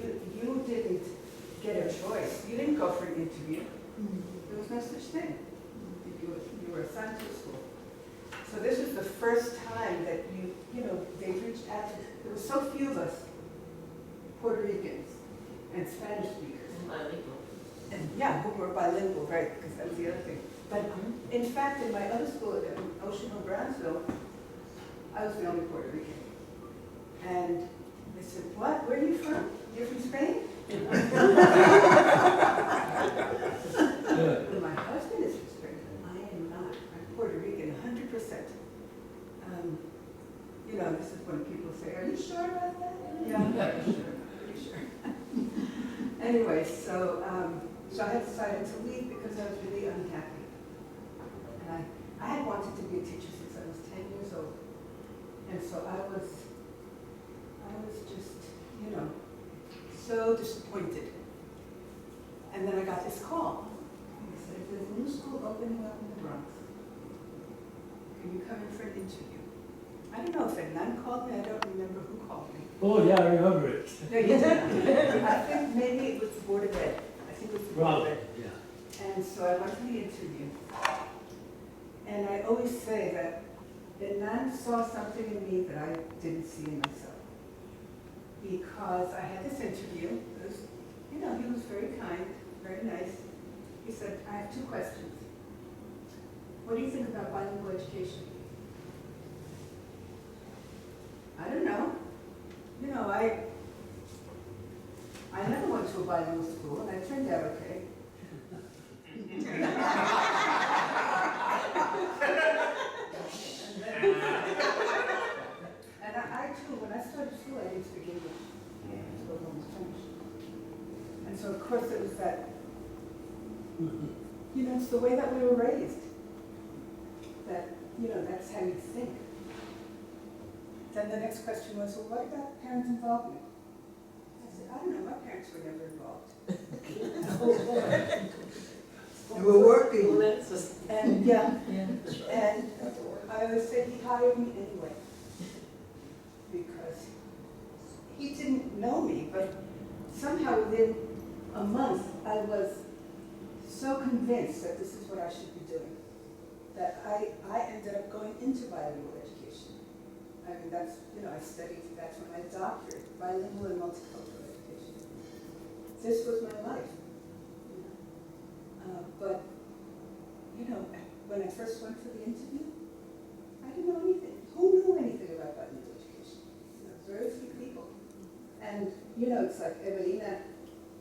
you didn't get a choice. You didn't go for an interview. There was no such thing. You were assigned to a school. So this was the first time that you know, they reached out to, there were so few of us, Puerto Ricans and Spanish speakers. And bilingual. And yeah, who were bilingual, right, because that was the other thing. But in fact, in my other school, in Ocean Hill-Brownsville, I was the only Puerto Rican. And they said, what, where are you from? You're from Spain? My husband is from Spain. I am not. I'm Puerto Rican, 100%. You know, this is when people say, are you sure about that? Yeah, I'm pretty sure. Pretty sure. Anyway, so I had decided to leave because I was really unhappy. And I had wanted to be a teacher since I was 10 years old. And so I was just, you know, so disappointed. And then I got this call. And they said, there's a new school opening up in the Bronx. Can you come in for an interview? I don't know if Evelina called me. I don't remember who called me. Oh, yeah, I remember it. No, you didn't. I think maybe it was the Board of Ed. I think it was the Board of Ed. Yeah. And so I went to the interview. And I always say that Evelina saw something in me that I didn't see in myself. Because I had this interview. It was, you know, he was very kind, very nice. He said, I have 2 questions. What do you think about bilingual education? I don't know. You know, I never went to a bilingual school, and I turned out okay. And I too, when I started school, I didn't speak English. I spoke only French. And so, of course, it was that, you know, it's the way that we were raised. that, you know, that's how you think. Then the next question was, well, what about parent involvement? I said, I don't know, my parents were never involved. They were working. And, yeah, and I always said he hired me anyway. Because he didn't know me, but somehow within a month, I was so convinced that this is what I should be doing, that I ended up going into bilingual education. I mean, that's, you know, I studied, that's for my doctorate, bilingual and multicultural education. This was my life. You know? But, you know, when I first went for the interview, I didn't know anything. Who knew anything about bilingual education? You know, very few people. And, you know, it's like Evelina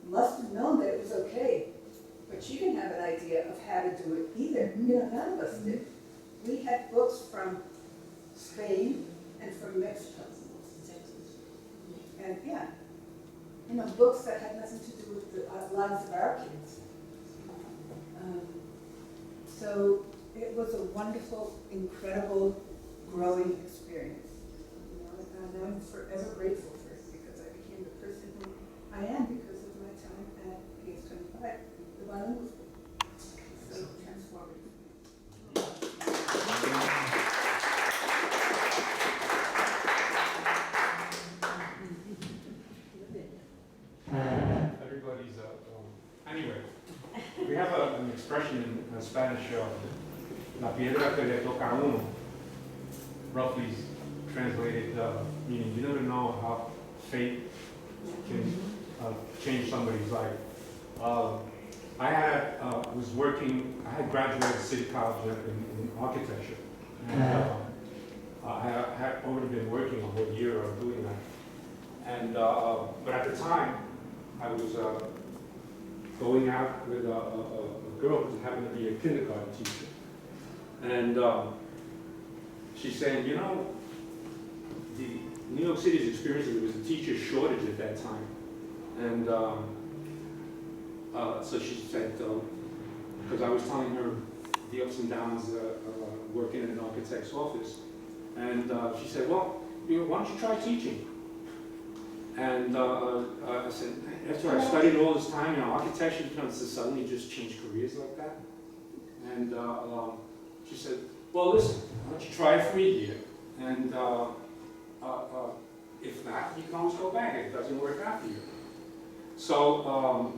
must have known that it was okay, but she didn't have an idea of how to do it either. You know, none of us did. We had books from Spain and from Mexico. And yeah, you know, books that had nothing to do with the lives of our kids. So it was a wonderful, incredible, growing experience. You know, and I'm forever grateful for it because I became the person who I am because of my time at PS25, the bilingual school. So transformative. Everybody's anyway, we have an expression in Spanish, la piedra que le toca a uno, roughly translated, meaning you never know how fate can change somebody's life. I had graduated City College in architecture, and I had already been working a whole year of doing that. And but at the time, I was going out with a girl who happened to be a kindergarten teacher. And she's saying, you know, the New York City's experiencing, there was a teacher shortage at that time. And so she said, because I was telling her the ups and downs working in an architect's office. And she said, well, why don't you try teaching? And I said, after I studied all this time, you know, architecture, you know, to suddenly just change careers like that. And she said, well, listen, why don't you try it for a year? And if not, you can always go back if it doesn't work out for you. So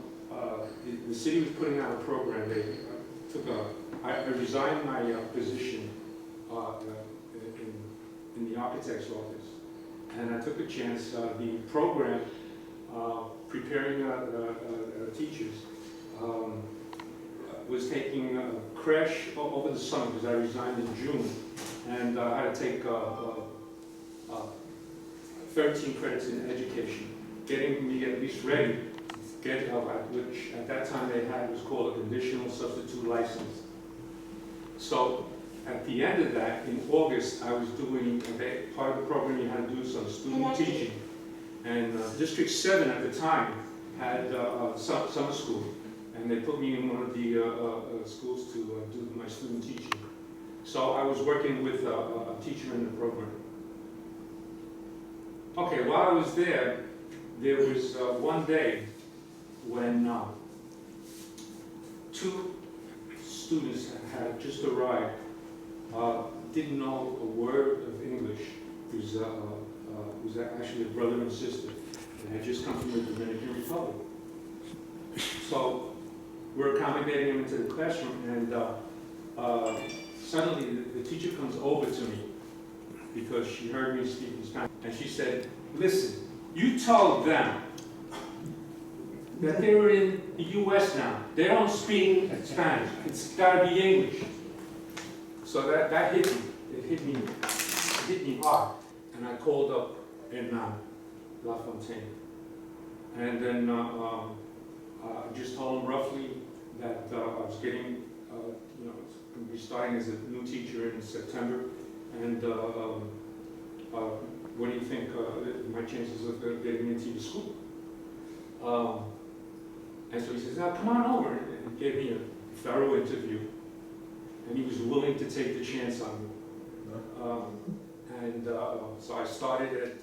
the city was putting out a program. They I resigned my position in the architect's office. And I took a chance. The program preparing teachers was taking a crash over the summer because I resigned in June, and I had to take 13 credits in education, getting me at least ready, which at that time they had was called a conditional substitute license. So at the end of that, in August, I was doing, part of the program you had to do some student teaching. And District 7 at the time had summer school. And they put me in one of the schools to do my student teaching. So I was working with a teacher in the program. Okay, while I was there was one day when 2 students had just arrived. Didn't know a word of English. It was actually a brother and sister, and had just come from the Dominican Republic. So we're accommodating him into the classroom, and suddenly the teacher comes over to me because she heard me speaking Spanish, and she said, "Listen, you told them that they were in the U.S. now. They don't speak Spanish. It's got to be English." So that hit me. It hit me hard. And I called up in La Fontaine. And then I just told him roughly that I was getting, you know, going to be starting as a new teacher in September. And what do you think my chances of getting into your school? And so he says, "Now come on over," and gave me a thorough interview. and he was willing to take the chance on me. So I started at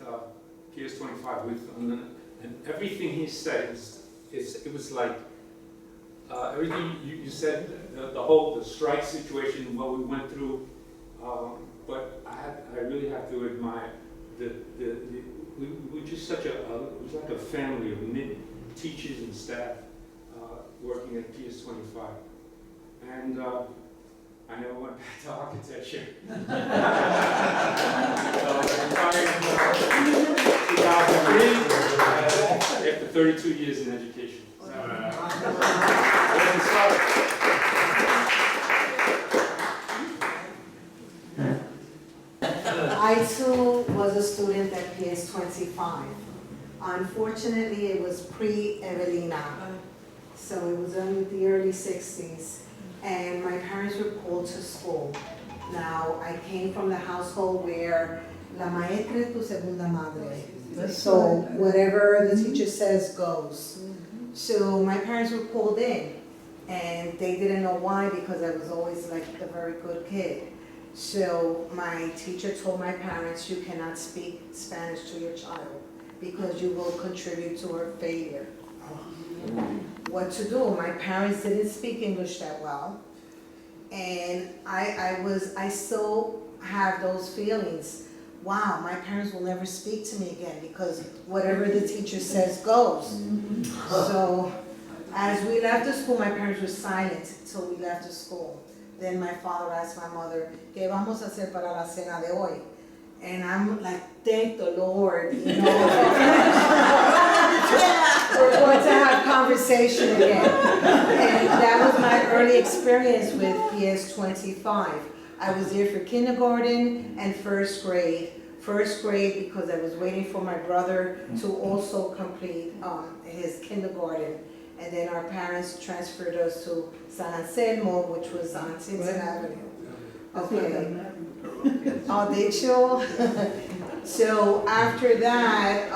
PS25 and everything he said it was like everything you said, the strike situation, what we went through. But I really have to admire we were just it was like a family of teachers and staff working at PS25. And I never went back to architecture. So I retired in 2003 after 32 years in education. I too was a student at PS25. Unfortunately, it was pre-Evelina, so it was in the early 60s, and my parents were called to school. Now, I came from the household where la maestra es tu segunda madre, so whatever the teacher says goes. So my parents were called in, and they didn't know why, because I was always like the very good kid. So my teacher told my parents, you cannot speak Spanish to your child because you will contribute to her failure. What to do? My parents didn't speak English that well, and I still have those feelings. Wow, my parents will never speak to me again because whatever the teacher says goes. So as we left the school, my parents were silent until we left the school. Then my father asked my mother, ¿qué vamos a hacer para la cena de hoy? And I'm like, thank the Lord, you know. We're going to have conversation again. And that was my early experience with PS25. I was there for kindergarten and first grade. First grade because I was waiting for my brother to also complete his kindergarten. And then our parents transferred us to San Anselmo, which was on Tinson Avenue. Okay. Oh, did you? So after that,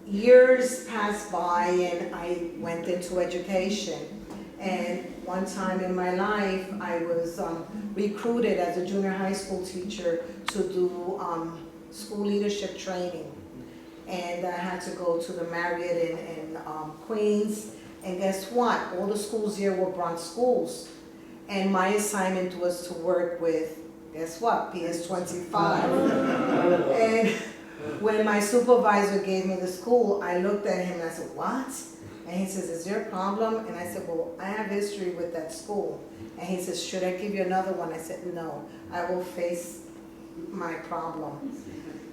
years passed by and I went into education. And one time in my life, I was recruited as a junior high school teacher to do school leadership training. And I had to go to the Marriott in Queens. And guess what? All the schools here were Bronx schools. And my assignment was to work with, guess what? PS25. And when my supervisor gave me the school, I looked at him and I said, what? And he says, is there a problem? And I said, well, I have history with that school. And he says, should I give you another one? I said, no, I will face my problem.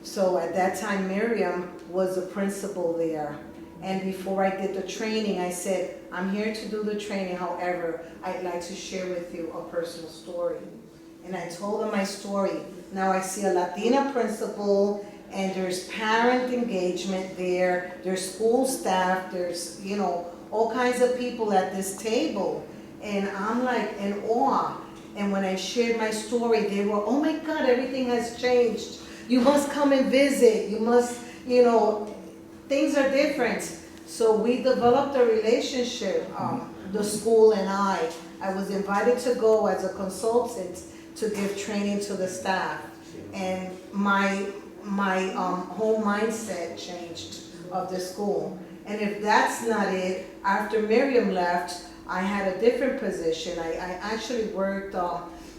So at that time, Miriam was the principal there. And before I did the training, I said, I'm here to do the training. However, I'd like to share with you a personal story. And I told them my story. Now I see a Latina principal, and there's parent engagement there, there's school staff, there's, you know, all kinds of people at this table. And I'm like in awe. And when I shared my story, they were, oh my God, everything has changed. You must come and visit. You must, you know, things are different. So we developed a relationship, the school and I. I was invited to go as a consultant to give training to the staff. And my whole mindset changed of the school. And if that's not it, after Miriam left, I had a different position. I actually worked,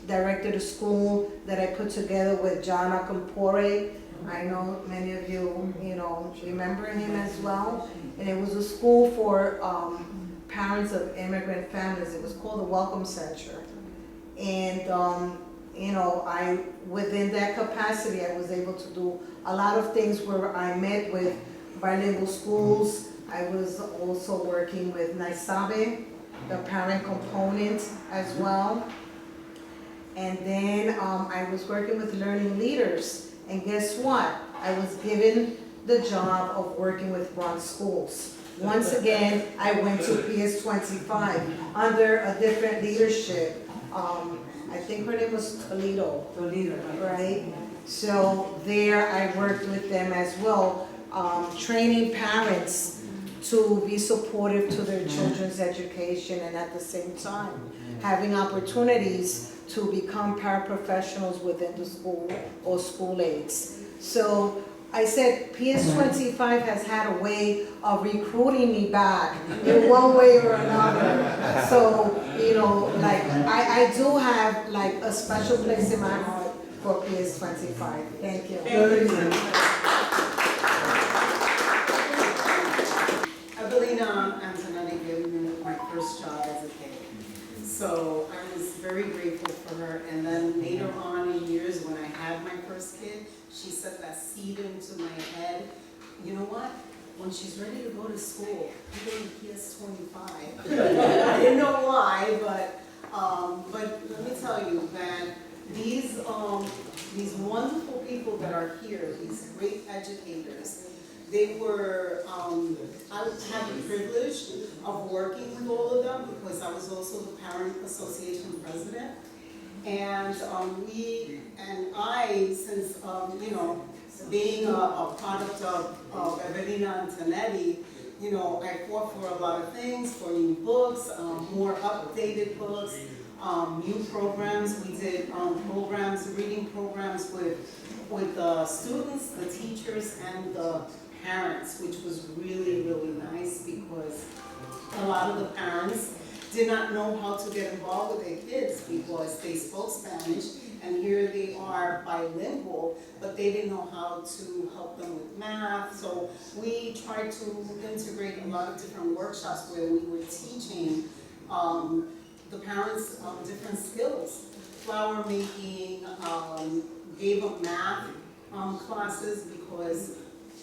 directed a school that I put together with John Acampore. I know many of you, you know, remember him as well. And it was a school for parents of immigrant families. It was called the Welcome Center. And you know, within that capacity, I was able to do a lot of things where I met with bilingual schools. I was also working with NAISABE, the parent component as well. And then I was working with learning leaders. And guess what? I was given the job of working with Bronx schools. Once again, I went to PS25 under a different leadership. I think her name was Toledo, right? So there I worked with them as well, training parents to be supportive to their children's education, and at the same time, having opportunities to become paraprofessionals within the school or school aides. So I said PS 25 has had a way of recruiting me back in one way or another. So, you know, like I do have like a special place in my heart for PS 25. Thank you. Evelina Antonetty gave me my first job as a kid. So I was very grateful for her. And then later on in years when I had my first kid, she set that seed into my head. You know what? When she's ready to go to school, I'm going to PS 25. I didn't know why, but let me tell you that these wonderful people that are here, these great educators, they were, I had the privilege of working with all of them because I was also the Parent Association president. And I, since, you know, being a product of Evelina Antonetty, you know, I fought for a lot of things, for new books, more updated books, new programs. We did programs, reading programs with the students, the teachers, and the parents, which was really, really nice because a lot of the parents did not know how to get involved with their kids because they spoke Spanish, and here they are bilingual, but they didn't know how to help them with math. So we tried to integrate a lot of different workshops where we were teaching the parents different skills. Flower making, gave up math classes because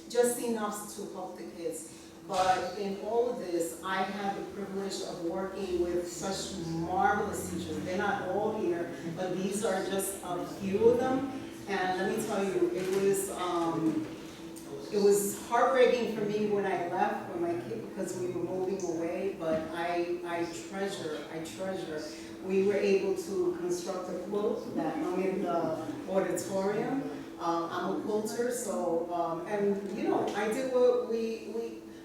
just enough to help the kids. But in all of this, I had the privilege of working with such marvelous teachers. They're not all here, but these are just a few of them. And let me tell you, it was heartbreaking for me when I left with my kid because we were moving away, but I treasure. We were able to construct a quilt that hung in the auditorium. I'm a quilter, so, and you know, I did what we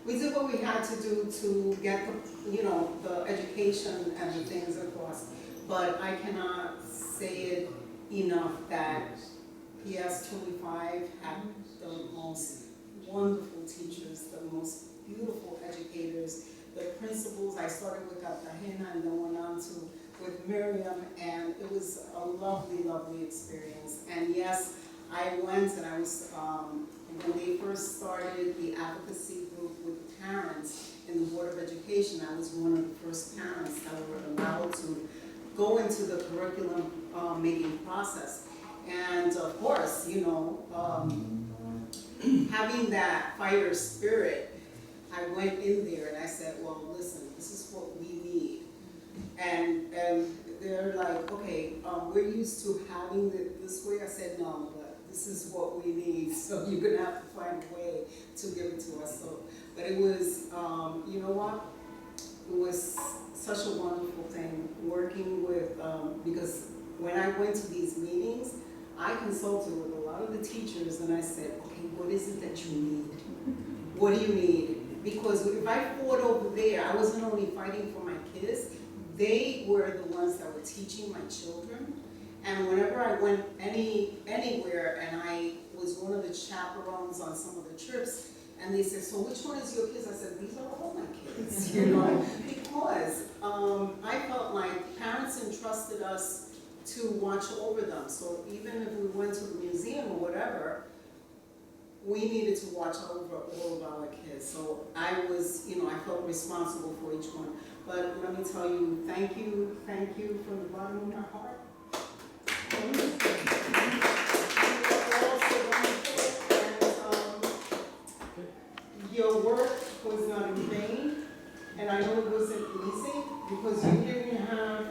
did what we had to do to get the, you know, the education and the things across. But I cannot say it enough that PS 25 had the most wonderful teachers, the most beautiful educators, the principals. I started with Cartagena and then went on to with Miriam, and it was a lovely, lovely experience. And yes, I went and I was, when they first started the advocacy group with the parents in the Board of Education, I was one of the first parents that were allowed to go into the curriculum making process. And of course, you know, having that fighter spirit, I went in there and I said, well, listen, this is what we need. And they're like, okay, we're used to having it this way. I said, no, but this is what we need, so you're gonna have to find a way to give it to us. So, but it was, you know what? It was such a wonderful thing working with, because when I went to these meetings, I consulted with a lot of the teachers and I said, okay, what is it that you need? What do you need? Because if I fought over there, I wasn't only fighting for my kids, they were the ones that were teaching my children. And whenever I went anywhere and I was one of the chaperones on some of the trips, and they said, so which one is your kids? I said, these are all my kids, you know, because I felt like parents entrusted us to watch over them. So even if we went to the museum or whatever, we needed to watch over all of our kids. So I was, you know, I felt responsible for each one. But let me tell you, thank you from the bottom of my heart. Your work was not in vain, and I know it wasn't easy because you didn't have,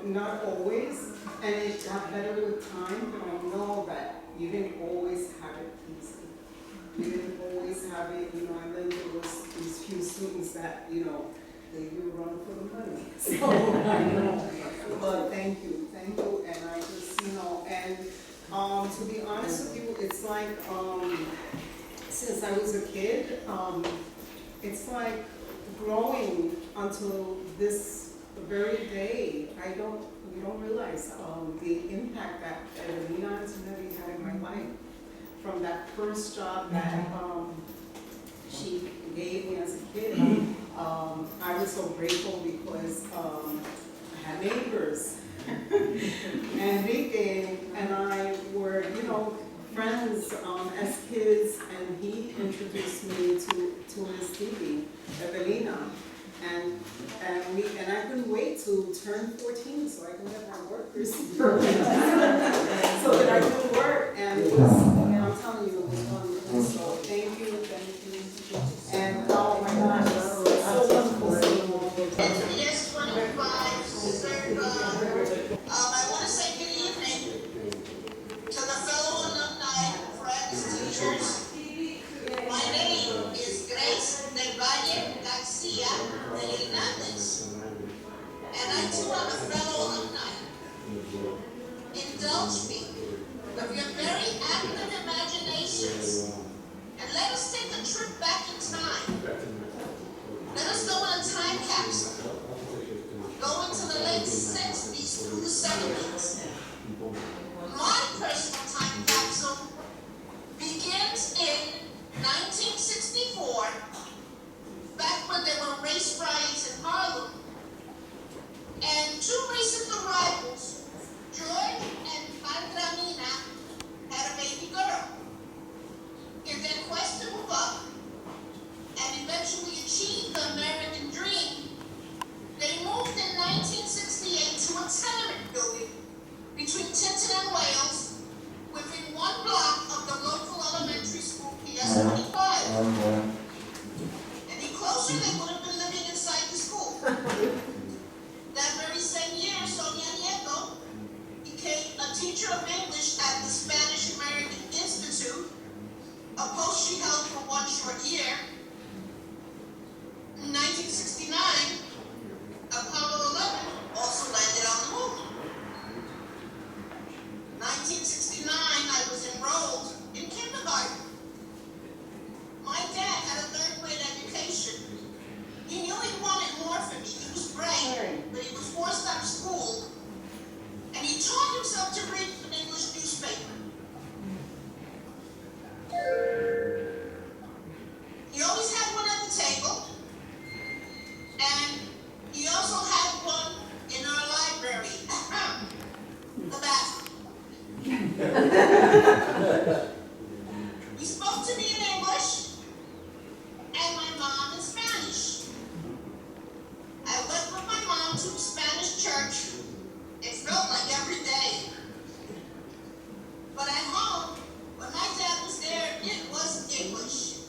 not always, and it got better with time, but I know that you didn't always have it easy. You didn't always have it, you know, and then there was these few students that, you know, they were running for the money. So, I know, but thank you, and I just, you know, and to be honest with you, it's like, since I was a kid, it's like growing until this very day. We don't realize the impact that Evelina Antonetty had in my life. From that first job that she gave me as a kid, I was so grateful because I had neighbors. And Enrique and I were, friends as kids, and he introduced me to his Stevie, Evelina. And I couldn't wait to turn 14 so I can get my workers permit so that I could work. And it was, I'm telling you, it was wonderful. So thank you. And oh my gosh, it's so wonderful seeing all of you. Yes, 25, sir. I want to say good evening to the fellow alumni, friends, teachers. My name is Grace del Valle Garcia de Hernández, and I too am a fellow alumni. Indulge me of your very active imaginations, and let us take a trip back in time. Let us go in a time capsule, go into the late 60s through the 70s. My personal time capsule begins in 1964, back when there were race riots in Harlem, and two recent arrivals, George and Pandramina, had a baby girl. In their quest to move up and eventually achieve the American dream, they moved in 1968 to a tenement building between Tinton and Wales, within 1 block of the local elementary school, PS 25. Any closer, they would have been living inside the school. That very same year, Sonia Nieto became a teacher of English at the Spanish American Institute, a post she held for 1 short year. In 1969, Apollo 11 also landed on the moon. 1969, I was enrolled in kindergarten. My dad had a 3rd grade education. He knew he wanted more from me. He was great, but he was forced out of school. And he taught himself to read an English newspaper. He always had one at the table, and he also had one in our library, the bathroom. He spoke to me in English, and my mom in Spanish. I went with my mom to a Spanish church. It felt like every day. But at home, when my dad was there, it was English.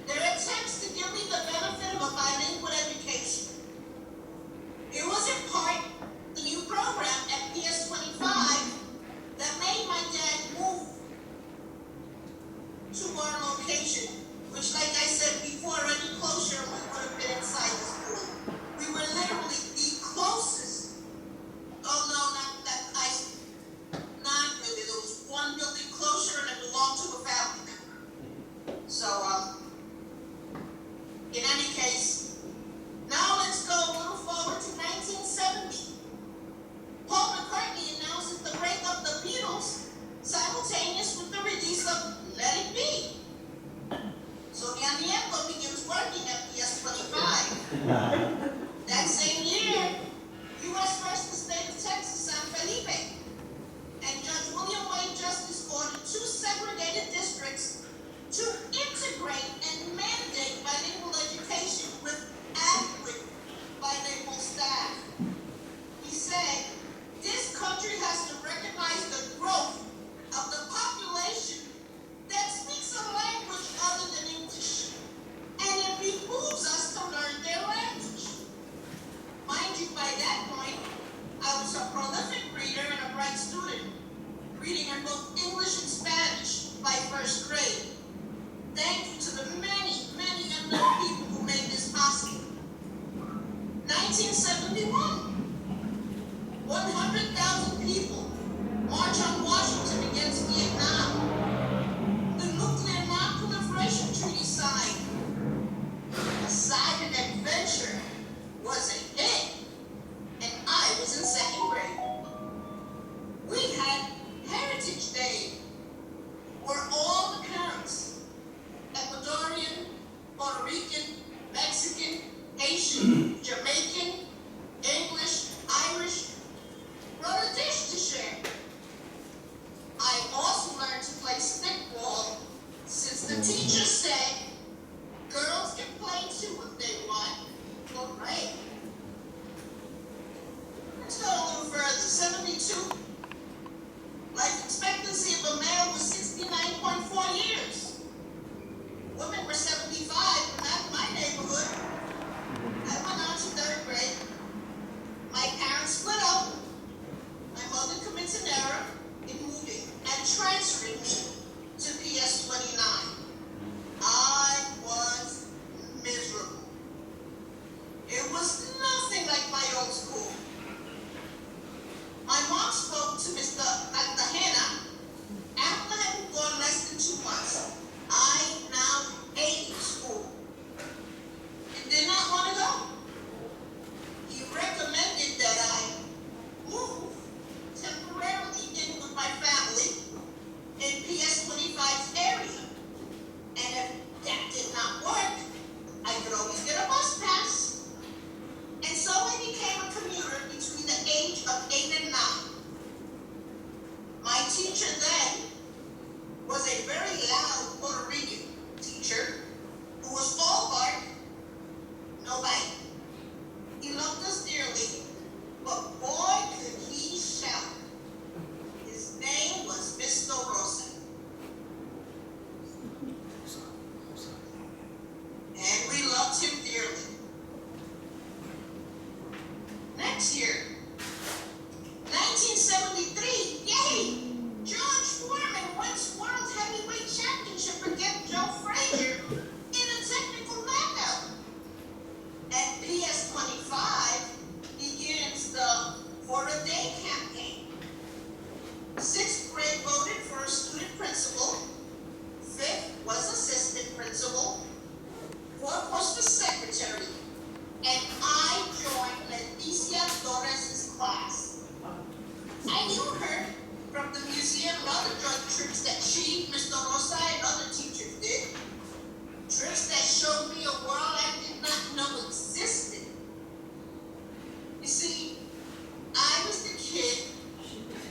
Their attempts to give me the benefit of a bilingual education. It was in part the new program at PS 25 that made my dad move to our location, which, like I said before, any closer we would have been inside the school. We were literally the closest. Oh no, not that not really. There was one building closer, and it belonged to a family member. So, in any case, now let's go a little forward to 1970. Paul McCartney announces the breakup of the Beatles simultaneous with the release of Let It Be. Sonia Nieto begins working at PS 25. That same year, U.S. First Estate of Texas, San Felipe, and Judge William Wayne Justice ordered 2 segregated districts to integrate and mandate bilingual education with adequate bilingual staff. He said, this country has to recognize the growth of the population that speaks a language other than English, and it behooves us to learn their language. teacher then was a very loud Puerto Rican teacher who was all heart, no bite. He loved us dearly, but boy could he shout. His name was Mr. Rosa. And we loved him dearly. Next year, 1973, yay! George Foreman wins World Heavyweight Championship against Joe Frazier in a technical knockout. At PS 25 begins the For a Day campaign. 6th grade voted for a student principal. 5th was assistant principal. 4th was the secretary. And I joined Leticia Torres' class. I knew her from the museum and other joint trips that she, Mr. Rosa, and other teachers did. Trips that showed me a world I did not know existed. You see, I was the kid,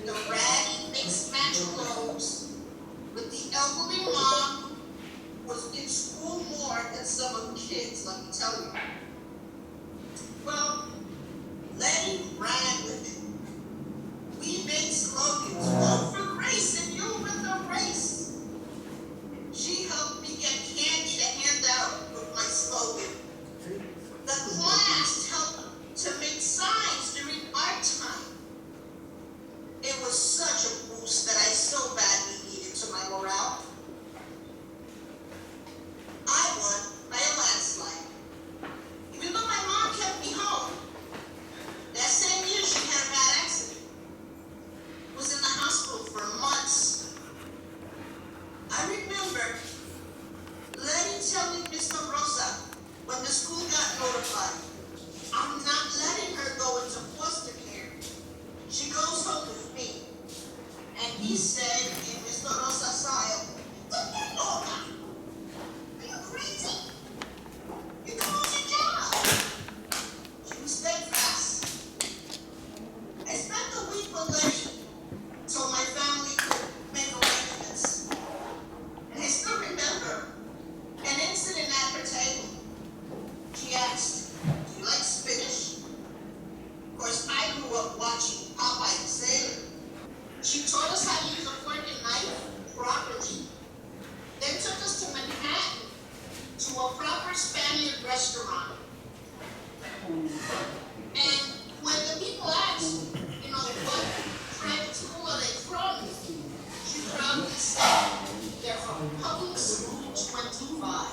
the ratty mixed match clothes, with the elderly mom who was in school more than some of the kids, let me tell you. Well, Letty ran with it. We made slogans, vote for Grace and you'll win the race. She helped me get candy to hand out with my slogan. The class helped to make signs during art time. It was such a boost that I so badly needed to my morale. I won by a landslide. Even though my mom kept me home, that same year she had a bad accident. Was in the hospital for months. I remember Letty telling Mr. Rosa when the school got notified, I'm not letting her go into foster care. She goes home with me. And he said in Mr. Rosa's style, "Don't get loca. Are you crazy? You can lose your job." She was steadfast. I spent the week with Letty so my family could make arrangements. And I still remember an incident at her table. She asked, "Do you like spinach?" Of course, I grew up watching Popeye the Sailor. She taught us how to use a fork and knife properly. Then took us to Manhattan to a proper Spaniard restaurant. And when the people asked, what private school are they from? She proudly said, they're from Public School 25.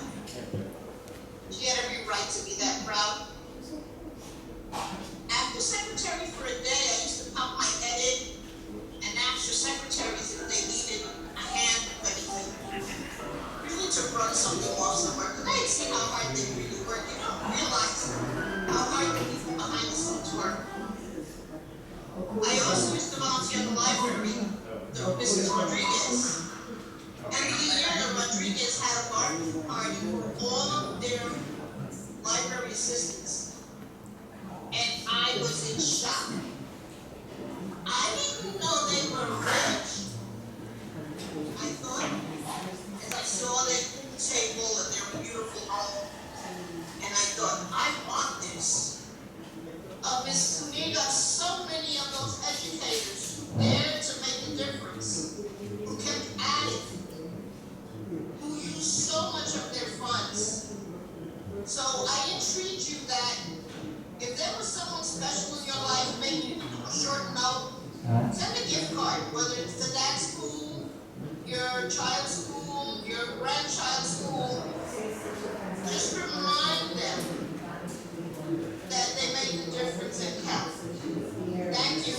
She had every right to be that proud. After secretary for a day, I used to pop my head in and ask your secretaries if they needed a hand with anything. You need to run something off somewhere, because I didn't see how hard they really work. You don't realize how hard the people behind the scenes work. I also used to volunteer in the library, Mrs. Rodriguez. Every year, the Rodriguez had a garden party for all of their library assistants. And I was in shock. I didn't know they were rich. I thought, as I saw their table and their beautiful home, and I thought, I want this. Miss Sunil got so many of those educators who dared to make a difference, who kept at it, who used so much of their funds. So I entreat you that if there was someone special in your life, maybe you can do a short note, send a gift card, whether it's the dad's school, your child's school, your grandchild's school. Just remind them that they made the difference and count. Thank you.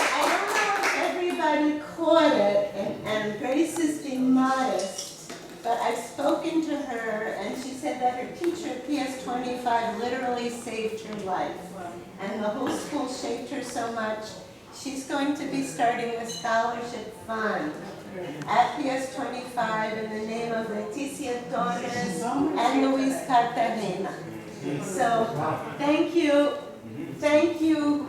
I don't know if everybody caught it, and Grace is being modest, but I've spoken to her, and she said that her teacher at PS 25 literally saved her life. And the whole school shaped her so much, she's going to be starting a scholarship fund at PS 25 in the name of Leticia Torres and Luis Cartagena. So, thank you,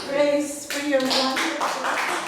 Grace, for your wonderful